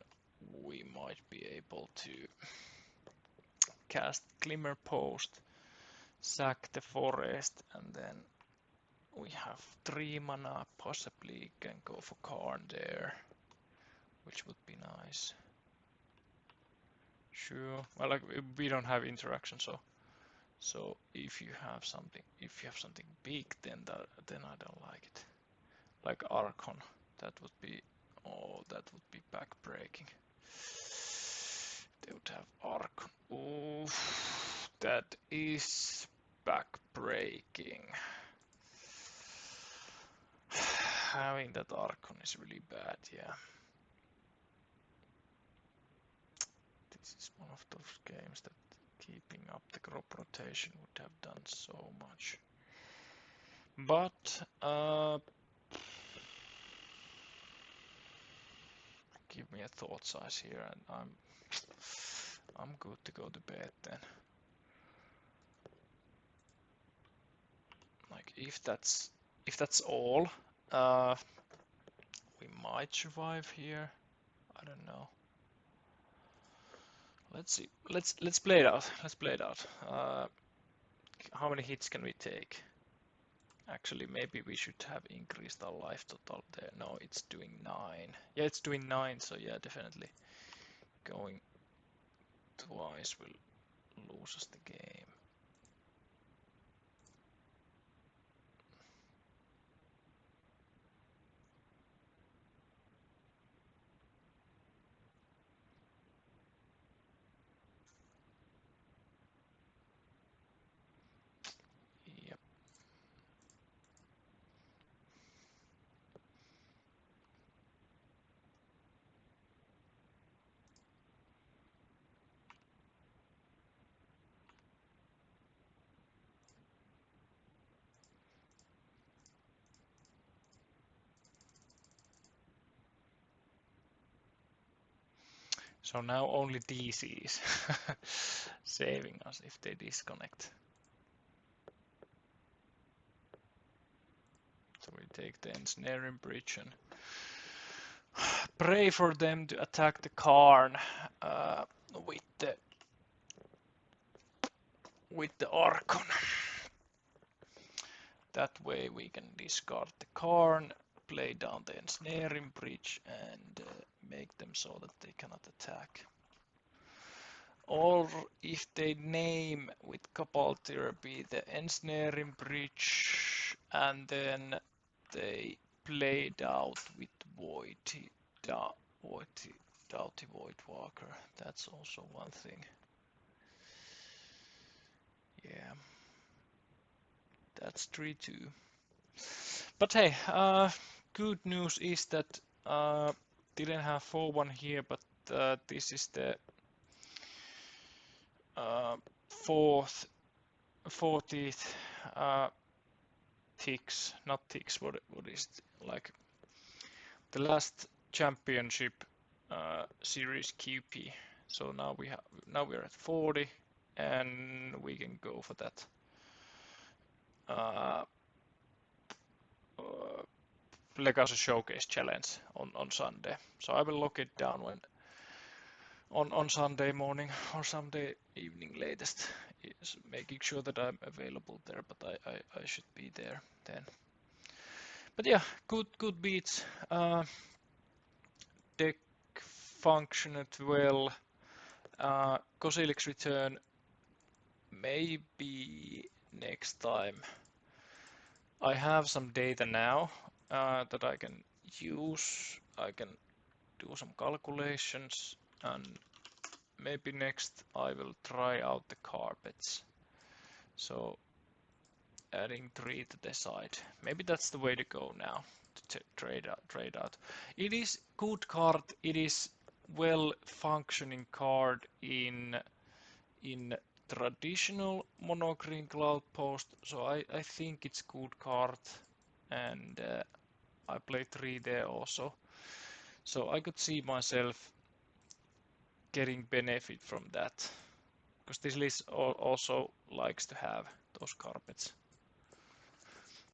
we might be able to cast Glimmer Post, sack the forest, and then we have 3 mana, possibly can go for Karn there, which would be nice. Sure, well, like we don't have interaction, so if you have something big, then I don't like it. Like Archon, that would be backbreaking. They would have Archon. Oh, that is backbreaking. Having that Archon is really bad, yeah. This is one of those games that keeping up the crop rotation would have done so much. But give me a thought size here, and I'm good to go to bed then. Like if that's all, we might survive here. I don't know. Let's see. Let's play it out. Let's play it out. How many hits can we take? Actually, maybe we should have increased our life total there. No, it's doing 9. Yeah, it's doing 9, so yeah, definitely. Going twice will lose us the game. Yep. So now only DC is saving us if they disconnect. So we take the Ensnaring Bridge and pray for them to attack the Karn with the Archon. That way we can discard the Karn, play down the Ensnaring Bridge, and make them so that they cannot attack. Or if they name with Cabal Therapy the Ensnaring Bridge, and then they played out with Doughty Voidwalker. That's also one thing. Yeah, that's 3-2. But hey, good news is that didn't have 4-1 here, but this is the 40th ticks, not ticks. What is it? Like the last championship series QP. So now we're at 40, and we can go for that. Legacy Showcase Challenge on Sunday. So I will lock it down when on Sunday morning or Sunday evening latest, is making sure that I'm available there, but I should be there then. But yeah, good beats. Deck functioned well. Kozilek's return maybe next time. I have some data now that I can use. I can do some calculations and maybe next I will try out the carpets. So adding 3 to the side. Maybe that's the way to go now, to trade out. It is good card. It is well functioning card in traditional Monogreen Cloudpost. So I think it's good card, and I play 3 there also. So I could see myself getting benefit from that, because this list also likes to have those carpets.